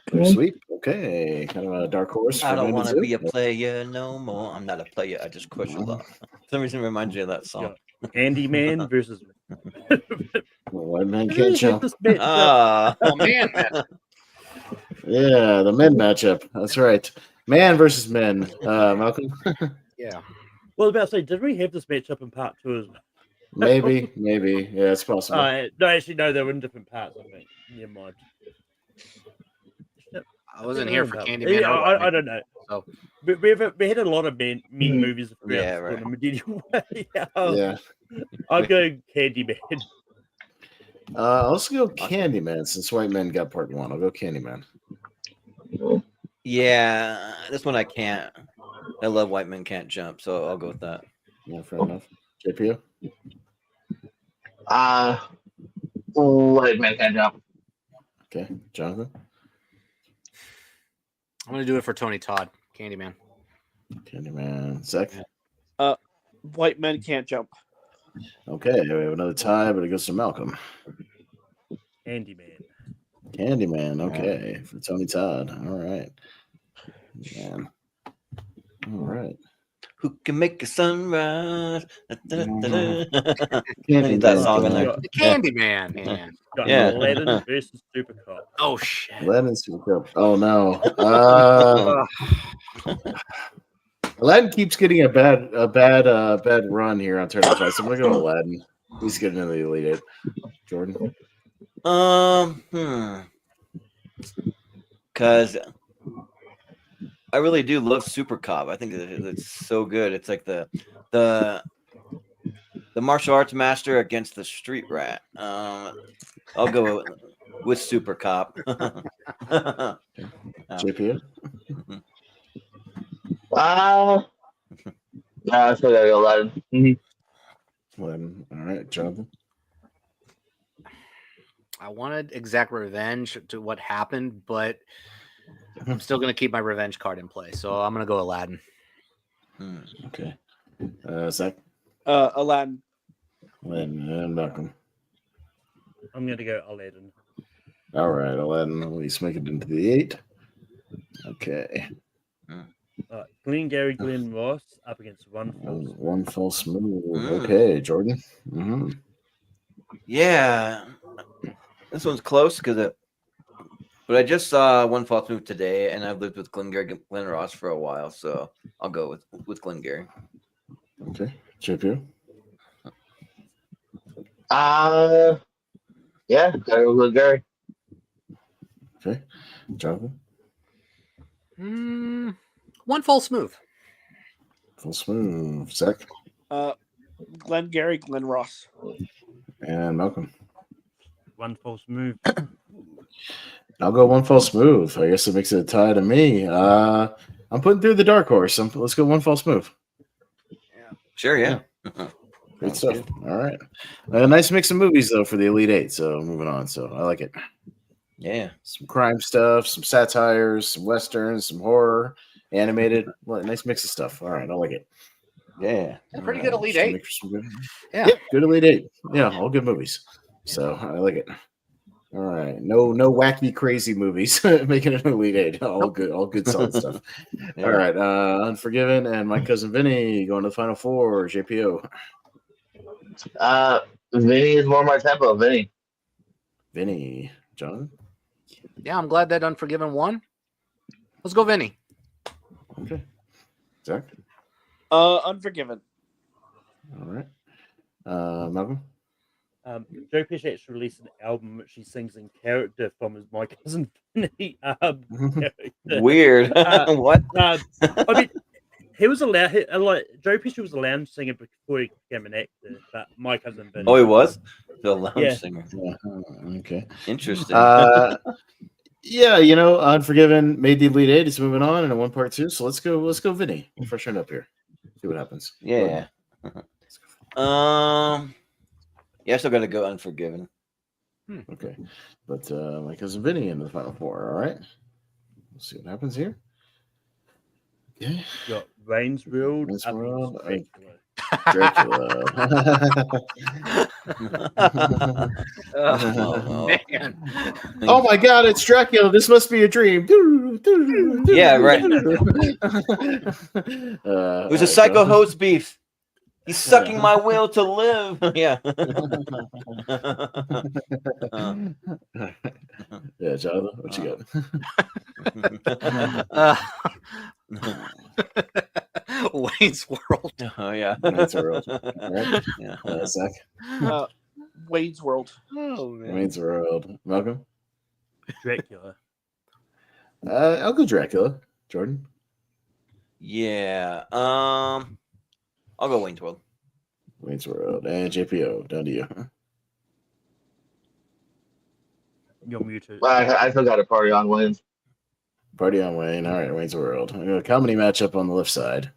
Player sweep. Okay, kind of a dark horse. I don't for want to Two. be a player no more. I'm not a player. I just crush a lot. For some reason, it reminds me of that song. Candyman versus. White man can't jump. Ah, Oh man. Yeah, the men matchup. That's right. Man versus men. Malcolm. Yeah. Well, I was about to say, did we have this matchup in part 2 as well? Maybe. Yeah, it's possible. No, actually, no, they were in different parts, I think. Never mind. I wasn't here for Candyman. Yeah, I don't know. So we had a lot of men movies. Yeah, right. In a medieval way. Yeah. I'll go Candyman. I'll also go Candyman since White Men got part 1. I'll go Candyman. yeah, this one I can't. I love White Men Can't Jump, so I'll go with that. Yeah, fair enough. JPO. White Man Can't Jump. Okay, Jonathan. I'm gonna do it for Tony Todd, Candyman. Candyman. Zach. White Men Can't Jump. Okay, we have another tie, but it goes to Malcolm. Candyman. Okay, for Tony Todd. All right. Man. All right. Who can make a sunrise? Candyman. That song in there. Candyman, man. Yeah. Aladdin versus Super Cop. Oh shit. Aladdin Super Cup. Oh no. Aladdin keeps getting a bad run here on Turner Fight. So I'm gonna go Aladdin. He's getting into the Elite Eight. Jordan. Because I really do love Super Cop. I think it's so good. It's like the martial arts master against the street rat. I'll go with Super Cop. JPO. I still gotta go Aladdin. Aladdin. All right, Jonathan. I wanted exact revenge to what happened, but I'm still going to keep my revenge card in play. So I'm going to go Aladdin. Okay. Zach. Aladdin. Aladdin and Malcolm. I'm going to go Aladdin. All right, Aladdin. At least make it into the 8. Okay. Glenn Ross up against One false move. Okay, Jordan. Mm-hmm. Yeah, this one's close but I just saw One False Move today, and I've lived with Glenn Ross for a while, so I'll go with Glengarry. Okay, JPO. Yeah, gotta go with Gary. Okay, Jonathan. One false move. False move. Zach. Glengarry, Glenn Ross. And Malcolm. One false move. I'll go one false move. I guess it makes it a tie to me. I'm putting through the dark horse. Let's go one false move. Sure, yeah. Great stuff. Good. All right. A nice mix of movies, though, for the Elite Eight. So moving on. So I like it. Yeah. Some crime stuff, some satires, some westerns, some horror, animated. Well, nice mix of stuff. All right. I like it. Yeah. Pretty good Elite Eight. Yeah. Good Elite Eight. Yeah. All good movies. So I like it. All right. No wacky, crazy movies making it an Elite Eight. All good solid stuff. Yeah. All right. Unforgiven and My Cousin Vinny going to the Final Four. JPO. Vinny is more my tempo. Vinny. John? Yeah, I'm glad that Unforgiven won. Let's go, Vinny. Okay. Zach? Unforgiven. All right. Malcolm? Joe Pesci actually released an album which he sings in character from his My Cousin Vinny character. Weird. What? I mean, he was allowed. Like Joe Pesci was a lounge singer before he became an actor, but My Cousin Vinny. Oh, he was the lounge singer. Okay. Interesting. Yeah, Unforgiven made the Elite Eight. It's moving on and in one part 2. So let's go, Vinny. We'll freshen it up here. See what happens. Yeah. Yeah, I still gotta go Unforgiven. Okay. But My Cousin Vinny in the final 4, all right? We'll see what happens here. Okay. Got Wayne's World. Dracula. Oh, man. Oh my God, it's Dracula. This must be a dream. Yeah, right. It was a psycho host beef. He's sucking my will to live. Yeah. Yeah, Jonathan, what you got? Wayne's World. Oh yeah. Wayne's World. All right. Yeah. Zach. Wayne's World. Oh man. Wayne's World. Malcolm. Dracula. I'll go Dracula. Jordan. Yeah. I'll go Wayne's World. Wayne's World. And JPO, down to you. You're muted. I still got a party on Wayne's. Party on Wayne. All right, Wayne's World. I got a comedy matchup on the left side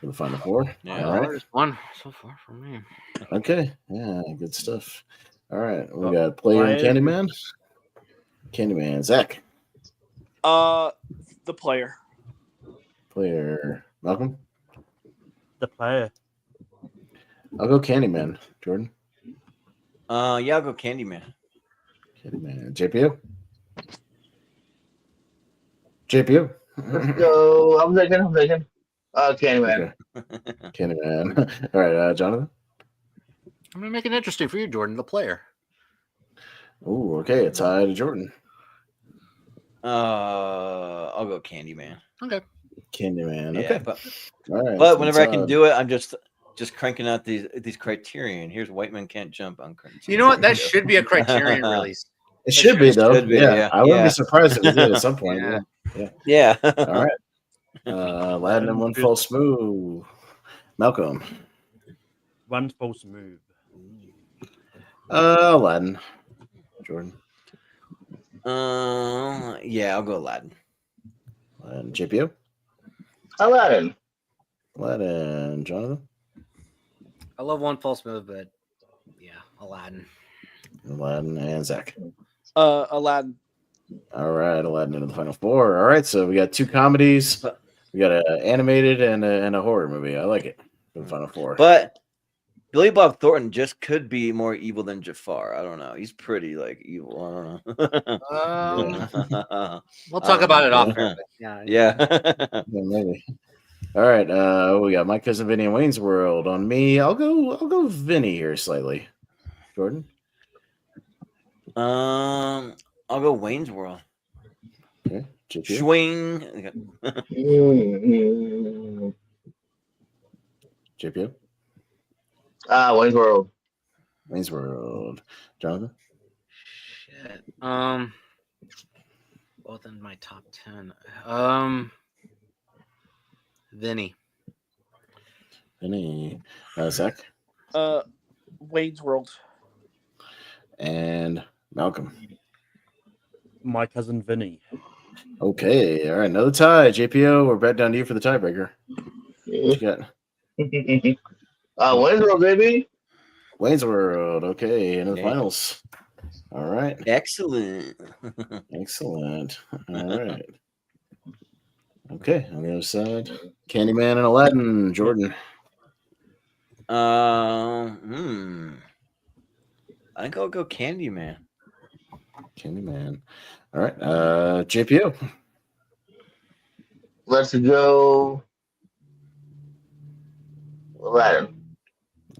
for the final 4. Yeah, all right. There's one so far from me. Okay. Yeah, good stuff. All right. We got Player and Candyman. Candyman. Zach. The Player. Player. Malcolm. The Player. I'll go Candyman. Jordan. Yeah, I'll go Candyman. Candyman. JPO. JPO. Let's go. I'm thinking. Candyman. Okay. Candyman. All right, Jonathan. I'm gonna make it interesting for you, Jordan. The Player. Oh, okay. A tie to Jordan. I'll go Candyman. Okay. Candyman. Yeah, Okay. but whenever I can do it, I'm just cranking out these criterion. Here's white men can't jump on criterion. You know what? That should be a Criterion release. It should be though. Should be, yeah. I wouldn't yeah. be surprised if it did at some point. Yeah. All right. Aladdin in One False Move. Malcolm. One false move. Aladdin. Jordan. Yeah, I'll go Aladdin. And JPO. Aladdin. Aladdin. Jonathan. I love One False Move, but yeah, Aladdin. Aladdin and Zach. Aladdin. All right, Aladdin into the final 4. All right, so we got 2 comedies. We got an animated and a horror movie. I like it for the final 4. But Billy Bob Thornton just could be more evil than Jafar. I don't know. He's pretty evil. I don't know. We'll talk about it off air. Yeah. Maybe. All right, we got My Cousin Vinny and Wayne's World. On me, I'll go Vinny here slightly. Jordan. I'll go Wayne's World. Okay. JP. Swing. JPO. Wayne's World. Wayne's World. Jonathan. Shit. Both in my top 10. Vinny. Vinny. Zach. Wayne's World. And Malcolm. My Cousin Vinny. Okay. All right. Another tie. JPO, we're back down to you for the tiebreaker. What you got? Wayne's World, baby. Wayne's World. Okay. Into the finals. All right. Excellent. Excellent. All right. Okay. On the other side, Candyman and Aladdin. Jordan. I think I'll go Candyman. Candyman. All right. JPO. Let's go. Aladdin.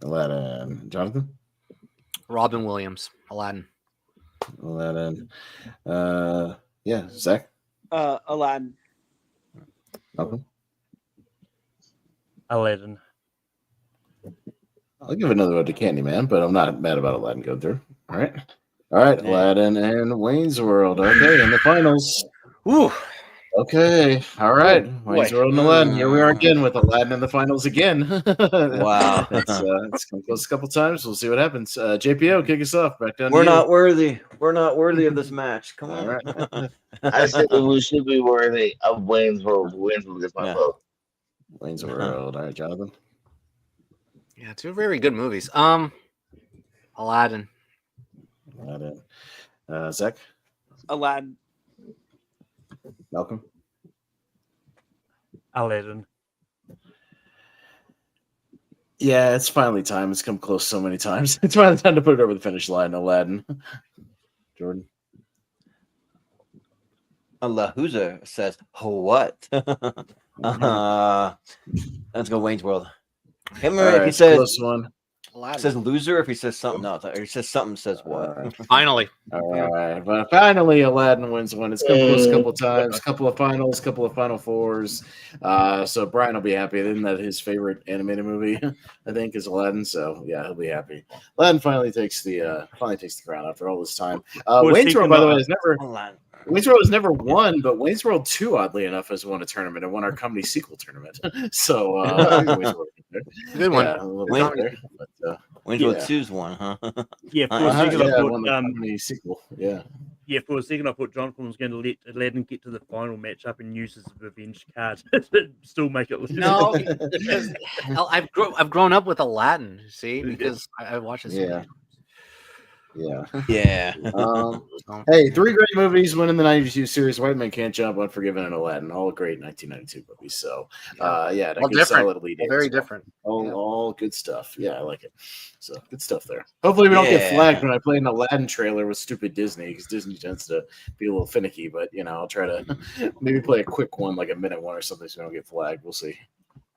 Aladdin. Jonathan. Robin Williams. Aladdin. Aladdin. Yeah. Zach. Aladdin. Malcolm. Aladdin. I'll give another one to Candyman, but I'm not mad about Aladdin going through. All right. Aladdin and Wayne's World. Okay, in the finals. Ooh. Okay. All right. Wayne's World and Aladdin. Here we are again with Aladdin in the finals again. Wow. It's come close a couple times. We'll see what happens. JPO, kick us off. Back down We're to you. not worthy. We're not worthy of this match. Come on. Right. I said that we should be worthy of Wayne's World. Wayne's World gets my vote. Wayne's World. All right, Jonathan. Yeah, two very good movies. Aladdin. Zach. Aladdin. Malcolm. Aladdin. Yeah, it's finally time. It's come close so many times. It's finally time to put it over the finish line. Aladdin. Jordan. Lahuza says, what? Let's go Wayne's World. Him All if right, he says close one. says loser, if he says something else, or he says something says what? Finally. All right, but finally Aladdin wins one. It's come close a couple of times, couple of finals, couple of Final Fours. So Brian will be happy. Isn't that his favorite animated movie? I think is Aladdin. So yeah, he'll be happy. Aladdin finally takes the crown after all this time. Wayne's World, by the way, has never. Wayne's World has never won, but Wayne's World 2, oddly enough, has won a tournament and won our comedy sequel tournament. So Wayne's World, good one. Yeah, Wayne's World 2's one, huh? Yeah, for a second I won the thought comedy sequel. Yeah. Yeah, for a second I thought Jonathan was going to let Aladdin get to the final matchup and use his revenge card to still make it. No, because I've grown up with Aladdin. See, because I watch this. Yeah. Yeah. Hey, 3 great movies winning the 92 series. White Man Can't Jump, Unforgiven, and Aladdin. All great 1992 movies. So, that all good different. solid lead. Very different. All good stuff. Yeah, I like it. So, good stuff there. Hopefully, we don't get flagged when I play an Aladdin trailer with stupid Disney, because Disney tends to be a little finicky. But, I'll try to maybe play a quick one, like a minute one or something, so we don't get flagged. We'll see.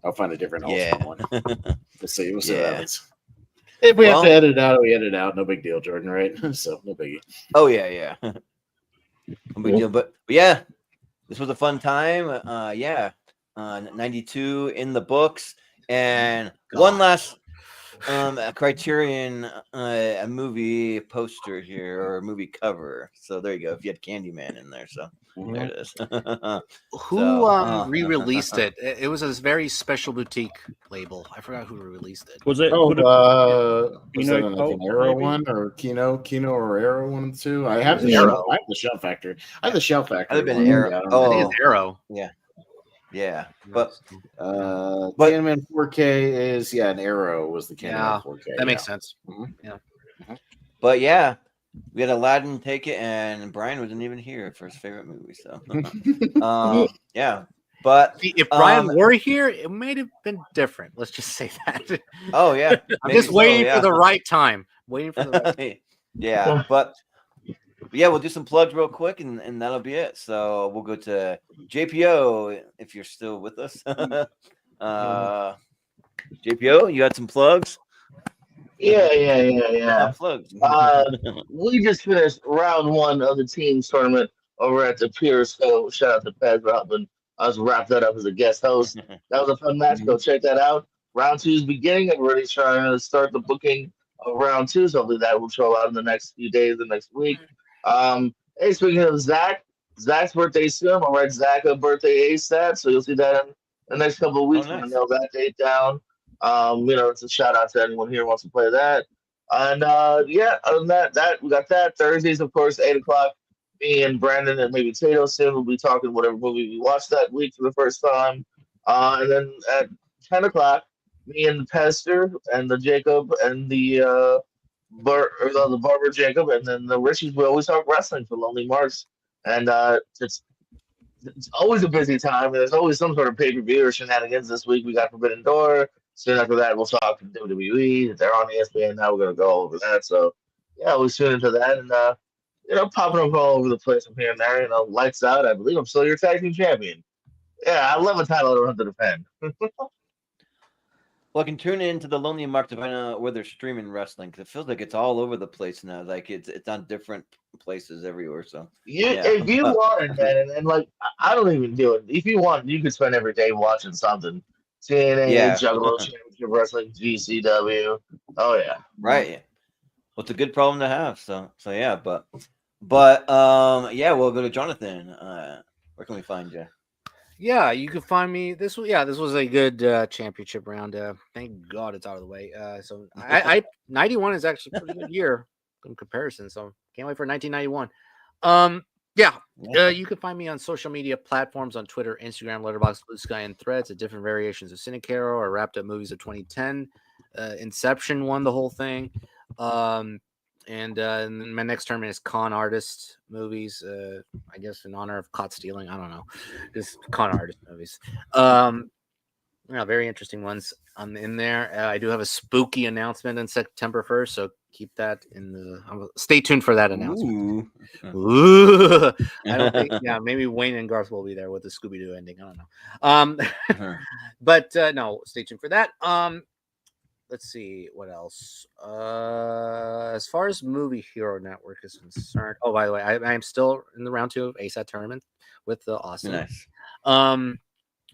I'll find a different alternate one. We'll see. We'll see what happens. If we have to edit it out, we edit it out. No big deal, Jordan, right? So, no biggie. Oh, yeah. No big deal. But yeah, this was a fun time. 92 in the books. And one last Criterion a movie poster here, or a movie cover. So there you go. If you had Candyman in there. So there it is. Who re-released it? It was a very special boutique label. I forgot who released it. Was it? Was that Kino, an Arrow one or Kino or Arrow one of the two? I have the Arrow. I have the Shout Factory. I have the Shout Factory. I've been Arrow. I think it's Arrow. Yeah, but Candyman 4K is an Arrow was the Candyman 4K. That makes sense. Mm-hmm. Yeah, but yeah, we had Aladdin take it, and Brian wasn't even here for his favorite movie. So, but if Brian were here, it might have been different. Let's just say that. Oh yeah, I'm just waiting for the right time. Waiting for the right time. But we'll do some plugs real quick, and that'll be it. So we'll go to JPO if you're still with us. JPO, you got some plugs? Yeah. Plugs. We just finished round 1 of the teams tournament over at the Piers. So shout out to Pez for helping us wrap that up as a guest host. That was a fun match. Go check that out. Round 2 is beginning. Everybody's trying to start the booking of round 2. So hopefully that will show out in the next few days, the next week. Hey, speaking of Zach's birthday soon. I'm gonna write Zach a birthday ASAP, so you'll see that in the next couple of weeks. I'm gonna nail that date down. It's a shout out to anyone here who wants to play that. And other than that we got that. Thursdays, of course, 8:00. Me and Brandon and maybe Tato soon will be talking whatever movie we watched that week for the first time. And then at 10:00, me and the Pester and the Jacob and the Barber Jacob, and then the Richies. We always talk wrestling for Lonely Marks, and it's always a busy time. And there's always some sort of pay-per-view or shenanigans. This week we got Forbidden Door. Soon after that, we'll talk WWE. They're on ESPN now. We're gonna go over that. So we'll tune into that, and popping up all over the place from here and there. Lights out. I believe I'm still your tag team champion. Yeah, I love a title I don't have to defend. Well, I can tune into the Lonely Mark to find out where they're streaming wrestling, because it feels like it's all over the place now. Like it's on different places everywhere. So if you wanted, man, and like I don't even do it. If you want, you could spend every day watching something. TNA, Yeah. Juggalo Championship Wrestling, GCW. Oh yeah. Right. Well, it's a good problem to have. So yeah, but yeah, we'll go to Jonathan. Where can we find you? Yeah, you can find me. This was a good championship round. Thank God it's out of the way. So I 91 is actually a pretty good year in comparison. So can't wait for 1991. You can find me on social media platforms on Twitter, Instagram, Letterboxd, Blue Sky, and Threads at different variations of Caro or Wrapped Up Movies of 2010. Inception won the whole thing. And my next tournament is Con Artist Movies. I guess in honor of caught stealing. I don't know. Just Con Artist Movies. Very interesting ones in there. I do have a spooky announcement on September 1st, so keep that in the. Stay tuned for that announcement. Ooh. I don't think. Yeah, maybe Wayne and Garth will be there with the Scooby Doo ending. I don't know. But no, stay tuned for that. Let's see what else. As far as Movie Hero Network is concerned. Oh, by the way, I am still in the round 2 of ASAT tournament with the Austin. Nice.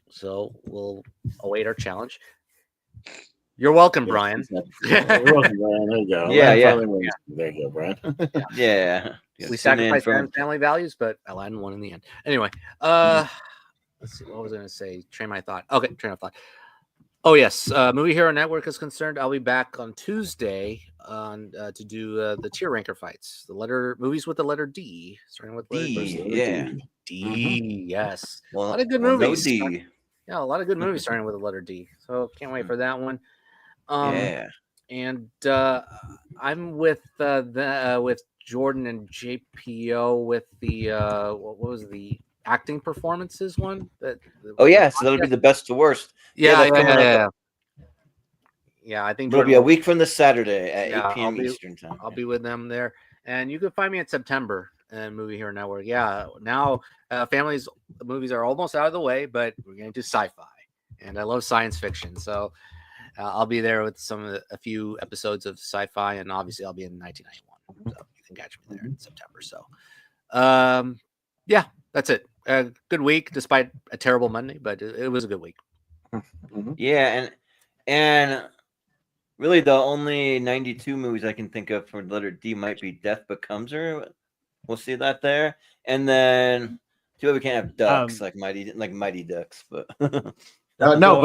So we'll await our challenge. You're welcome, Brian. You're welcome, Brian. There you go. Yeah. There you go, Brian. Yeah. We sacrificed family values, but Aladdin won in the end. Anyway, let's see. What was I going to say? Train of thought. Oh yes, Movie Hero Network is concerned. I'll be back on Tuesday to do the tier ranker fights. The movies with the letter D, starting with D. Yeah. D. Yes. Well, a lot of good movies. No D. Yeah, a lot of good movies starting with the letter D. So can't wait for that one. Yeah. And I'm with with Jordan and JPO with the what was the acting performances one? So that'll be the best to worst. Yeah. I think it'll be a week from the Saturday at 8 p.m. Eastern time. I'll be with them there, and you can find me in September and Movie Hero Network. Yeah, now families movies are almost out of the way, but we're getting to sci-fi, and I love science fiction, so I'll be there with a few episodes of sci-fi, and obviously I'll be in 1991, so you can catch me there in September. So, that's it. Good week, despite a terrible Monday, but it was a good week. Yeah, and really the only 92 movies I can think of for the letter D might be Death Becomes Her. We'll see that there, and then too bad we can't have ducks like Mighty Ducks, but no,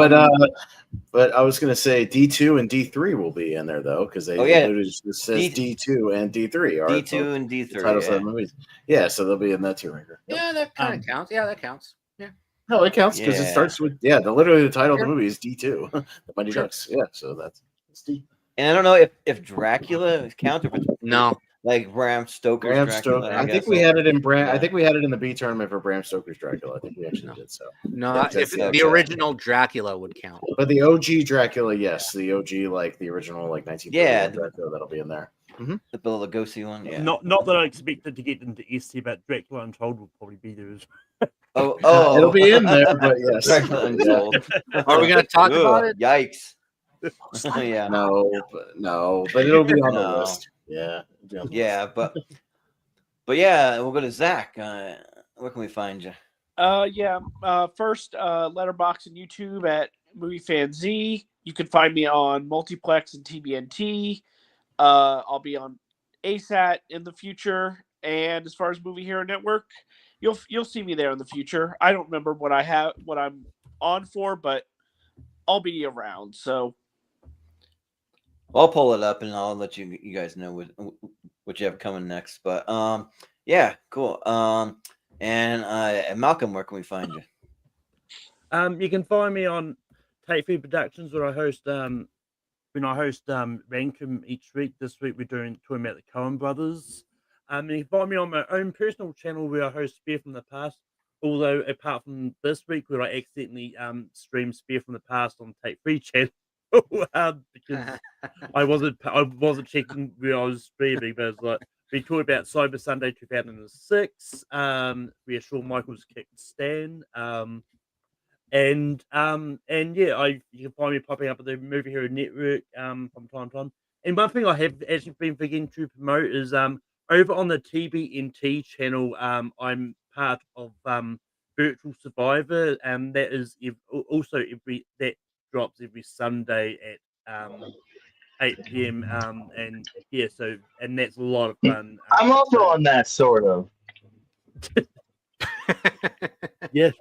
but I was gonna say D2 and D3 will be in there though because it says D2 and D3 are D2 and D3 titles of the movies. Yeah, so they'll be in that tier ranker. Yep. Yeah, that kind of counts. Yeah, that counts. Yeah. No, it counts because it starts with literally the title of the movie is D2, the Mighty Ducks. Yeah, so that's D. And I don't know if Dracula counts or if it's no. Like Bram Stoker's Dracula. I think we had it in I think we had it in the B tournament for Bram Stoker's Dracula. I think we actually did so. No, if the original Dracula would count. But the OG Dracula, yes, the OG like the original like 1930 Dracula that'll be in there. Mm-hmm. The Bela Lugosi one, yeah. Not that I expected to get into SC, but Dracula Untold will probably be there as well. It'll be in there, but yes. Dracula Untold. Are we going to talk about it? Yikes! Yeah, no, but it'll be on the list. Yeah, but yeah, we'll go to Zach. Where can we find you? First, Letterboxd and YouTube at Movie Fan Z. You can find me on Multiplex and TBNT. I'll be on ASAT in the future, and as far as Movie Hero Network, you'll see me there in the future. I don't remember what I'm on for, but I'll be around. So I'll pull it up and I'll let you guys know what you have coming next. But yeah, cool. And Malcolm, where can we find you? You can find me on Take Three Productions, where I host Rankum each week. This week we're talking about the Coen brothers. You can find me on my own personal channel where I host Spear from the Past. Although apart from this week where I accidentally streamed Spear from the Past on Take Three channel. Because I wasn't checking where I was streaming, but it's like we talked about Cyber Sunday 2006, where Shawn Michaels kicked Stan, and yeah, you can find me popping up at the Movie Hero Network from time to time. And one thing I have actually been forgetting to promote is over on the TBNT channel, I'm part of Virtual Survivor, and that is also that drops every Sunday at 8 p.m. And yeah, and that's a lot of fun. I'm also on that, sort of. Yeah.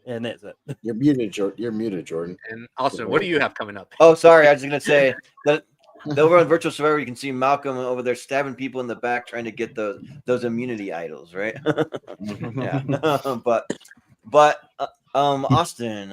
And that's it. You're muted, Jordan. And Austin, what do you have coming up? Oh, sorry. I was going to say that over on Virtual Survivor, you can see Malcolm over there stabbing people in the back, trying to get those immunity idols, right? Yeah. but Austin,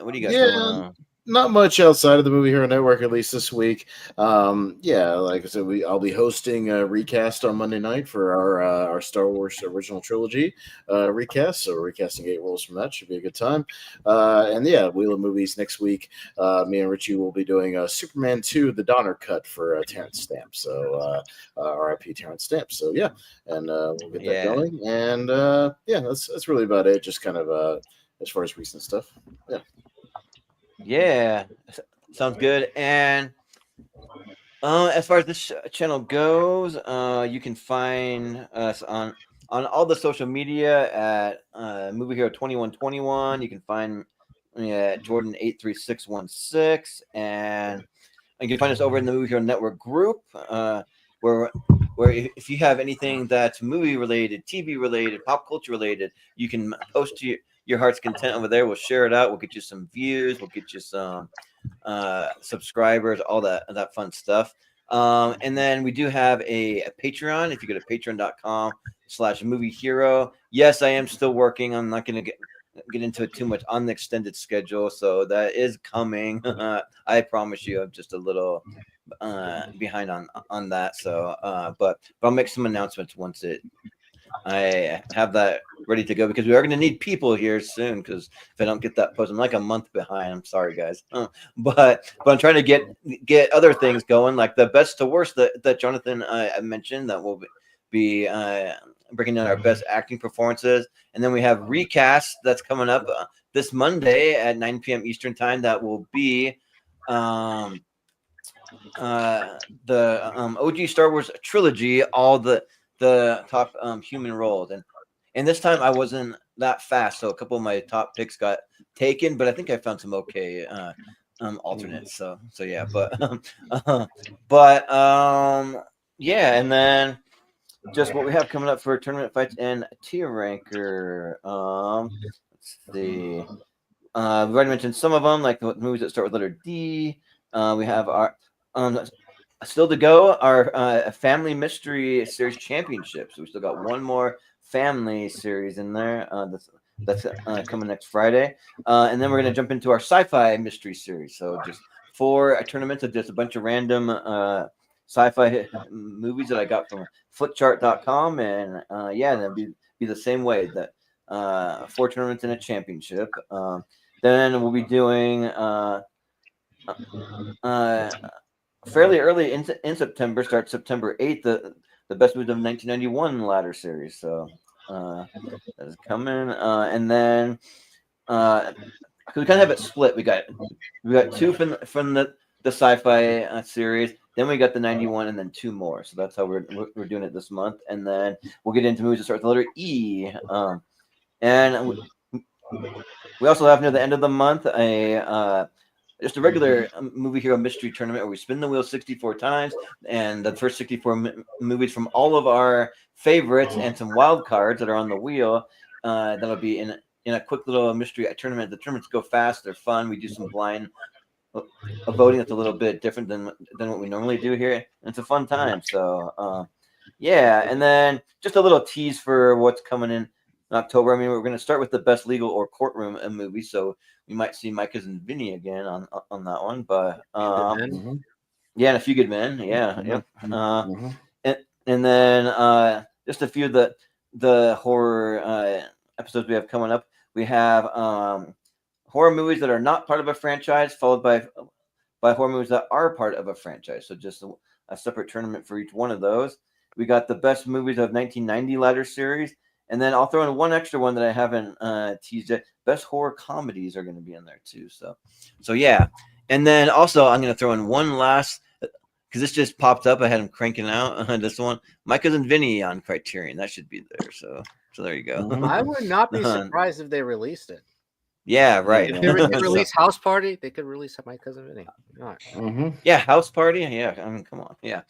what do you got going on? Not much outside of the Movie Hero Network, at least this week. Like I said, I'll be hosting a recast on Monday night for our Star Wars original trilogy recast. So recasting 8 roles from that should be a good time. Wheel of Movies next week. Me and Richie will be doing Superman 2: The Donner Cut for Terrence Stamp. So R.I.P. Terrence Stamp. So yeah, and we'll get that going. And that's really about it. Just kind of as far as recent stuff. Yeah. Yeah, sounds good. And as far as this channel goes, you can find us on all the social media at Movie Hero 2121. You can find me at Jordan 83616, and you can find us over in the Movie Hero Network group, where if you have anything that's movie related, TV related, pop culture related, you can post your heart's content over there. We'll share it out. We'll get you some views. We'll get you some subscribers, all that fun stuff. And then we do have a Patreon. If you go to patreon.com/moviehero. Yes, I am still working. I'm not going to get into it too much on the extended schedule. So that is coming. I promise you, I'm just a little behind on that. So, but I'll make some announcements once I have that ready to go, because we are going to need people here soon, because if I don't get that post, I'm like a month behind. I'm sorry, guys. But I'm trying to get other things going, like the best to worst that Jonathan mentioned, that will be breaking down our best acting performances. And then we have Recast that's coming up this Monday at 9 p.m. Eastern time. That will be the OG Star Wars trilogy, all the top human roles, and this time I wasn't that fast, so a couple of my top picks got taken, but I think I found some okay alternates. So yeah, yeah, and then just what we have coming up for tournament fights and tier ranker. Let's see. We've already mentioned some of them, like the movies that start with letter D. We have our still to go, our family mystery series championships. We still got one more family series in there. That's coming next Friday. And then we're going to jump into our sci-fi mystery series. So just 4 tournaments of just a bunch of random sci-fi movies that I got from footchart.com. And that'll be the same way, that 4 tournaments and a championship. Then we'll be doing fairly early in September, start September 8th, the best movies of 1991 ladder series. So that is coming. And then we kind of have it split. We got 2 from the sci-fi series. Then we got the 91, and then 2 more. So that's how we're doing it this month. And then we'll get into movies that start with the letter E. And we also have near the end of the month just a regular Movie Hero mystery tournament where we spin the wheel 64 times, and the first 64 movies from all of our favorites and some wild cards that are on the wheel. That'll be in a quick little mystery tournament. The tournaments go fast; they're fun. We do some blind voting that's a little bit different than what we normally do here. And it's a fun time. So and then just a little tease for what's coming in October. I mean, we're going to start with the best legal or courtroom movie, so we might see My Cousin Vinny again on that one. But and A Few Good Men, and then just a few of the horror episodes we have coming up. We have horror movies that are not part of a franchise, followed by horror movies that are part of a franchise. So just a separate tournament for each one of those. We got the best movies of 1990 ladder series. And then I'll throw in one extra one that I haven't teased yet. Best horror comedies are going to be in there too. So yeah. And then also I'm going to throw in one last, because this just popped up. I had him cranking out this one. My Cousin Vinny on Criterion. That should be there. So So there you go. I would not be surprised if they released it. Yeah, right. If they release House Party, they could release My Cousin Vinny. Yeah, House Party. Yeah, I mean, come on. Yeah.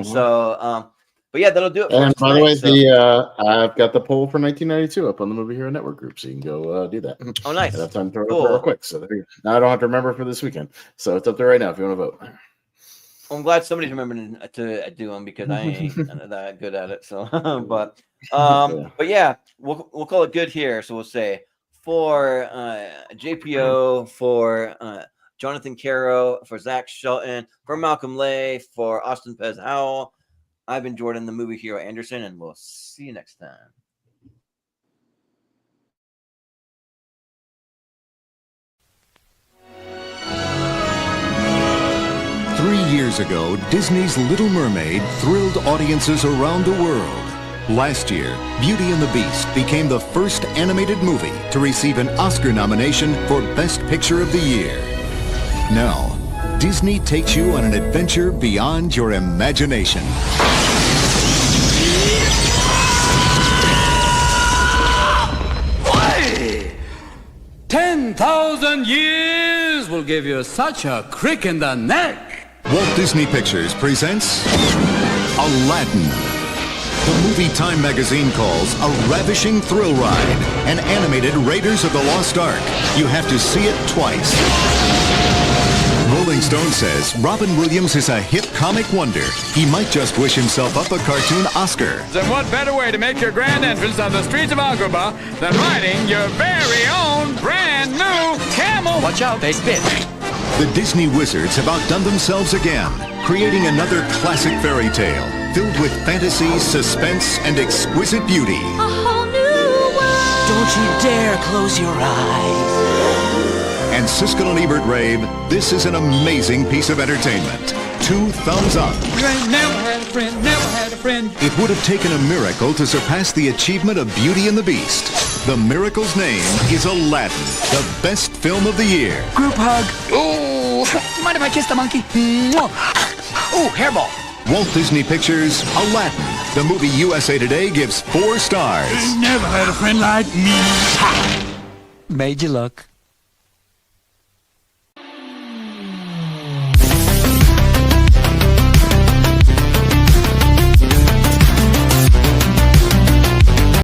So, but yeah, that'll do it. And by the way, so. I've got the poll for 1992 up on the Movie Hero Network group, so you can go do that. Oh, nice. I have time to throw it up real quick. So now I don't have to remember for this weekend. So it's up there right now if you want to vote. I'm glad somebody's remembering to do them because I ain't that good at it. So, but yeah, we'll call it good here. So we'll say for JPO, for Jonathan Caro, for Zach Shelton, for Malcolm Lay, for Austin Pez Howell. I've been Jordan, the Movie Hero Anderson, and we'll see you next time. Years ago, Disney's Little Mermaid thrilled audiences around the world. Last year, Beauty and the Beast became the first animated movie to receive an Oscar nomination for Best Picture of the Year. Now, Disney takes you on an adventure beyond your imagination. Why? 10,000 years will give you such a crick in the neck. Walt Disney Pictures presents Aladdin. The movie Time magazine calls a ravishing thrill ride, an animated Raiders of the Lost Ark. You have to see it twice. Rolling Stone says Robin Williams is a hip comic wonder. He might just wish himself up a cartoon Oscar. And what better way to make your grand entrance on the streets of Agrabah than riding your very own brand new camel? Watch out, they spit. The Disney Wizards have outdone themselves again, creating another classic fairy tale filled with fantasy, suspense, and exquisite beauty. A whole new world. Don't you dare close your eyes. And Siskel and Ebert rave, this is an amazing piece of entertainment. 2 thumbs up. You ain't never had a friend, never had a friend. It would have taken a miracle to surpass the achievement of Beauty and the Beast. The miracle's name is Aladdin, the best film of the year. Group hug. Ooh, mind if I kiss the monkey? Ooh, hairball. Walt Disney Pictures, Aladdin. The movie USA Today gives 4 stars. Never had a friend like me. Ha! Made you look.